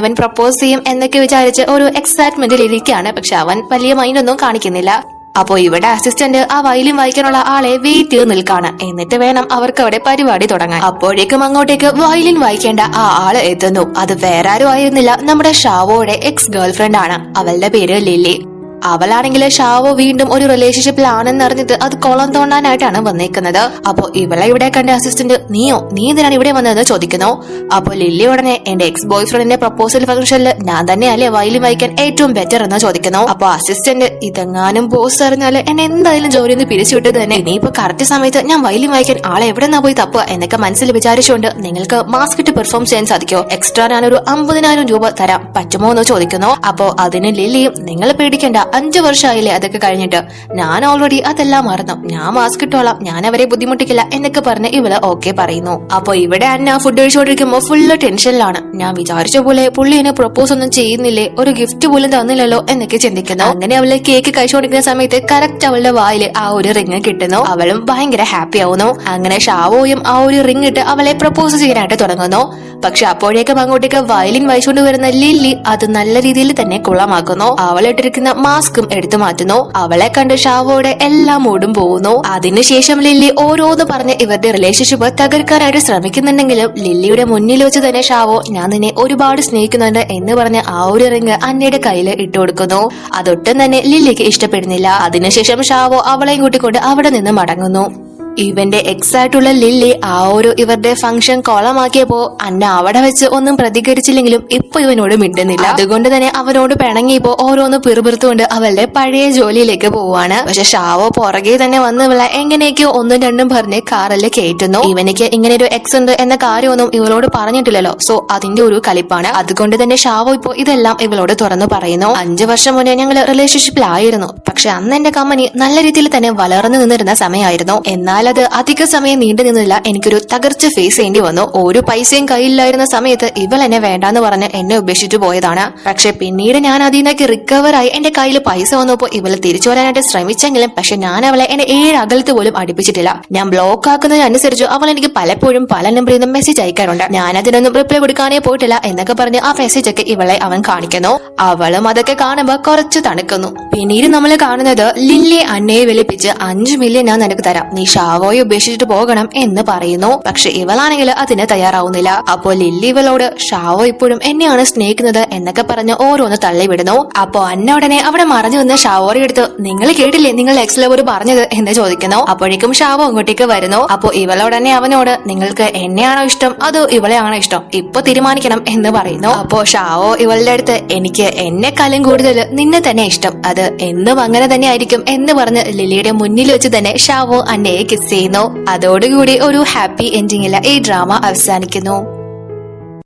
ഇവൻ പ്രപ്പോസ് ചെയ്യും എന്നൊക്കെ വിചാരിച്ച് ഒരു എക്സൈറ്റ്മെന്റിൽ ഇരിക്കുകയാണ്. പക്ഷെ അവൻ വലിയ മൈൻഡൊന്നും കാണിക്കുന്നില്ല. അപ്പോ ഇവിടെ അസിസ്റ്റന്റ് ആ വയലിൻ വായിക്കാനുള്ള ആളെ വെയിറ്റ് ചെയ്ത് നിൽക്കാണ്. എന്നിട്ട് വേണം അവർക്ക് അവിടെ പരിപാടി തുടങ്ങാൻ. അപ്പോഴേക്കും അങ്ങോട്ടേക്ക് വയലിൻ വായിക്കേണ്ട ആ ആള് എത്തുന്നു. അത് വേറെ ആരും ആയിരുന്നില്ല, നമ്മുടെ ഷാവോയുടെ എക്സ് ഗേൾഫ്രണ്ട് ആണ്. അവളുടെ പേര് ലില്ലി. അവളാണെങ്കിൽ ഷാവോ വീണ്ടും ഒരു റിലേഷൻഷിപ്പിലാണെന്ന് അറിഞ്ഞിട്ട് അത് കുളം തോണ്ടാനായിട്ടാണ് വന്നേക്കുന്നത്. അപ്പൊ ഇവളെ ഇവിടെ കണ്ട അസിസ്റ്റന്റ് നീ എന്തിനാണ് ഇവിടെ വന്നതെന്ന് ചോദിക്കുന്നു. അപ്പൊ ലില്ലി ഉടനെ എന്റെ എക്സ് ബോയ് ഫ്രണ്ടിന്റെ പ്രപ്പോസൽ ഫംഗ്ഷനിൽ ഞാൻ തന്നെയല്ലേ വയലിൻ വായിക്കാൻ ഏറ്റവും ബെറ്റർ എന്ന് ചോദിക്കുന്നു. അപ്പൊ അസിസ്റ്റന്റ് ഇതെങ്ങാനും ബോസ് അറിഞ്ഞാല് എന്നെ എന്തായാലും ജോലിയിൽ നിന്ന് പിരിച്ചുവിട്ടത് തന്നെ. ഇനിയിപ്പോ കറക്റ്റ് സമയത്ത് ഞാൻ വയലിൻ വായിക്കാൻ ആളെ എവിടെ നിന്നാ പോയി തപ്പുക എന്നൊക്കെ മനസ്സിൽ വിചാരിച്ചുകൊണ്ട് നിങ്ങൾക്ക് മാസ്ക് ഇട്ട് പെർഫോം ചെയ്യാൻ സാധിക്കോ, എക്സ്ട്രാ ഞാനൊരു 50,000 രൂപ തരാം, പറ്റുമോ എന്ന് ചോദിക്കുന്നു. അപ്പോ അതിന് ലില്ലിയും നിങ്ങൾ പേടിക്കേണ്ട, 5 വർഷമായില്ലേ അതൊക്കെ കഴിഞ്ഞിട്ട്, ഞാൻ ഓൾറെഡി അതെല്ലാം മറന്നു, ഞാൻ മാസ്ക് ഇട്ടോളാം, ഞാൻ അവരെ ബുദ്ധിമുട്ടിക്കില്ല എന്നൊക്കെ പറഞ്ഞ് ഇവള് ഓക്കെ പറയുന്നു. അപ്പൊ ഇവിടെ അന്ന ഫുഡ് കഴിച്ചുകൊണ്ടിരിക്കുമ്പോ ഫുള്ള് ടെൻഷനിലാണ്. ഞാൻ വിചാരിച്ച പോലെ പുള്ളി എന്നെ പ്രപ്പോസ് ഒന്നും ചെയ്യുന്നില്ലേ, ഒരു ഗിഫ്റ്റ് പോലും തന്നില്ലല്ലോ എന്നൊക്കെ ചിന്തിക്കുന്നു. അങ്ങനെ അവള് കേക്ക് കഴിച്ചുകൊണ്ടിരിക്കുന്ന സമയത്ത് കറക്റ്റ് അവളുടെ വായില് ആ ഒരു റിങ് കിട്ടുന്നു. അവളും ഭയങ്കര ഹാപ്പി ആവുന്നു. അങ്ങനെ ഷാവോയും ആ ഒരു റിങ് ഇട്ട് അവളെ പ്രപ്പോസ് ചെയ്യാനായിട്ട് തുടങ്ങുന്നു. പക്ഷെ അപ്പോഴേക്കും അങ്ങോട്ടേക്ക് വയലിൻ വായിച്ചുകൊണ്ട് വരുന്ന ലില്ലി അത് നല്ല രീതിയിൽ തന്നെ കുളമാക്കുന്നു. അവളിട്ടിരിക്കുന്ന മാസ്കും എടുത്തു മാറ്റുന്നു. അവളെ കണ്ട് ഷാവോയുടെ എല്ലാ മൂടും പോകുന്നു. അതിനുശേഷം ലില്ലി ഓരോന്ന് പറഞ്ഞ് ഇവരുടെ റിലേഷൻഷിപ്പ് തകർക്കാനായിട്ട് ശ്രമിക്കുന്നുണ്ടെങ്കിലും ലില്ലിയുടെ മുന്നിൽ വെച്ച് തന്നെ ഷാവോ ഞാൻ നിന്നെ ഒരുപാട് സ്നേഹിക്കുന്നുണ്ട് എന്ന് പറഞ്ഞ് ആ ഒരു റിങ് അന്നയുടെ കയ്യിൽ ഇട്ടുകൊടുക്കുന്നു. അതൊട്ടും തന്നെ ലില്ലിക്ക് ഇഷ്ടപ്പെടുന്നില്ല. അതിനുശേഷം ഷാവോ അവളെയും കൂട്ടിക്കൊണ്ട് അവിടെ നിന്ന് മടങ്ങുന്നു. ഇവന്റെ എക്സ് ആയിട്ടുള്ള ലില്ലി ആ ഒരു ഇവരുടെ ഫംഗ്ഷൻ കോളമാക്കിയപ്പോ അന്ന അവിടെ വെച്ച് ഒന്നും പ്രതികരിച്ചില്ലെങ്കിലും ഇപ്പൊ ഇവനോട് മിണ്ടുന്നില്ല. അതുകൊണ്ട് തന്നെ അവനോട് പിണങ്ങിയപ്പോ ഓരോന്ന് പിറുപിറുത്തുകൊണ്ട് അവളുടെ പഴയ ജോലിയിലേക്ക് പോവാണ്. പക്ഷെ ഷാവോ പുറകെ തന്നെ വന്ന് ഇവളെ എങ്ങനെയൊക്കെയോ ഒന്നും രണ്ടും പറഞ്ഞ് കാറിൽ കയറ്റുന്നു. ഇവനിക്ക് ഇങ്ങനെ ഒരു എക്സ് ഉണ്ട് എന്ന കാര്യമൊന്നും ഇവളോട് പറഞ്ഞിട്ടില്ലല്ലോ, സോ അതിന്റെ ഒരു കലിപ്പാണ്. അതുകൊണ്ട് തന്നെ ഷാവോ ഇപ്പോ ഇതെല്ലാം ഇവളോട് തുറന്നു പറയുന്നു. 5 വർഷം മുന്നേ ഞങ്ങൾ റിലേഷൻഷിപ്പിലായിരുന്നു, പക്ഷെ അന്ന് എന്റെ കമ്പനി നല്ല രീതിയിൽ തന്നെ വളർന്നു നിന്നിരുന്ന സമയമായിരുന്നു. എന്നാൽ അത് അധിക സമയം നീണ്ടു നിന്നില്ല. എനിക്കൊരു തകർച്ച ഫേസ് ചെയ്യേണ്ടി വന്നു. ഒരു പൈസയും കയ്യിലായിരുന്ന സമയത്ത് ഇവൾ എന്നെ വേണ്ടാന്ന് പറഞ്ഞ് എന്നെ ഉപേക്ഷിച്ചു പോയതാണ്. പക്ഷെ പിന്നീട് ഞാൻ അതിൽ നിന്നൊക്കെ റിക്കവർ ആയി എന്റെ കയ്യിൽ പൈസ വന്നപ്പോ ഇവളെ തിരിച്ചു വരാനായിട്ട് ശ്രമിച്ചെങ്കിലും പക്ഷെ ഞാൻ അവളെ എന്നെ 7 അകലത്ത് പോലും അടുപ്പിച്ചിട്ടില്ല. ഞാൻ ബ്ലോക്ക് ആക്കുന്നതിനനുസരിച്ച് അവൾ എനിക്ക് പലപ്പോഴും പല നമ്പറിൽ നിന്നും മെസ്സേജ് അയക്കാറുണ്ട്. ഞാൻ അതിനൊന്നും റിപ്ലൈ കൊടുക്കാനേ പോയിട്ടില്ല എന്നൊക്കെ പറഞ്ഞ് ആ മെസ്സേജ് ഒക്കെ ഇവളെ അവൻ കാണിക്കുന്നു. അവളും അതൊക്കെ കാണുമ്പോ കുറച്ച് തണുക്കുന്നു. പിന്നീട് നമ്മൾ കാണുന്നത് ലില്ലി അന്നയെ വിളിപ്പിച്ച് 5 മില്യൺ ഞാൻ നിനക്ക് തരാം, നീ ഷാവോയെ ഉപേക്ഷിച്ചിട്ട് പോകണം എന്ന് പറയുന്നു. പക്ഷെ ഇവളാണെങ്കിൽ അതിന് തയ്യാറാവുന്നില്ല. അപ്പോ ലില്ലി ഇവളോട് ഷാവോ ഇപ്പോഴും എന്നെയാണ് സ്നേഹിക്കുന്നത് എന്നൊക്കെ പറഞ്ഞ് ഓരോന്ന് തള്ളിവിടുന്നു. അപ്പോ അന്ന ഉടനെ അവിടെ മറഞ്ഞു നിന്ന് ഷാവോറെ എടുത്ത് നിങ്ങൾ കേട്ടില്ലേ നിങ്ങൾ എക്സ് ലവർ പറഞ്ഞത് എന്ന് ചോദിക്കുന്നു. അപ്പോഴേക്കും ഷാവോ അങ്ങോട്ടേക്ക് വരുന്നു. അപ്പോ ഇവളോടനെ അവനോട് നിങ്ങൾക്ക് എന്നെയാണോ ഇഷ്ടം അതോ ഇവളെയാണോ ഇഷ്ടം, ഇപ്പൊ തീരുമാനിക്കണം എന്ന് പറയുന്നു. അപ്പോ ഷാവോ ഇവളുടെ അടുത്ത് എനിക്ക് എന്നെക്കാളും കൂടുതൽ നിന്നെ തന്നെ ഇഷ്ടം, അത് എന്നും അങ്ങനെ തന്നെ ആയിരിക്കും എന്ന് പറഞ്ഞ് ലില്ലിയുടെ മുന്നിൽ വെച്ച് തന്നെ ഷാവോ അന്നയെ കിസ് ചെയ്യുന്നു. അതോടുകൂടി ഒരു ഹാപ്പി എൻഡിങ്ങിൽ ഈ ഡ്രാമ അവസാനിക്കുന്നു.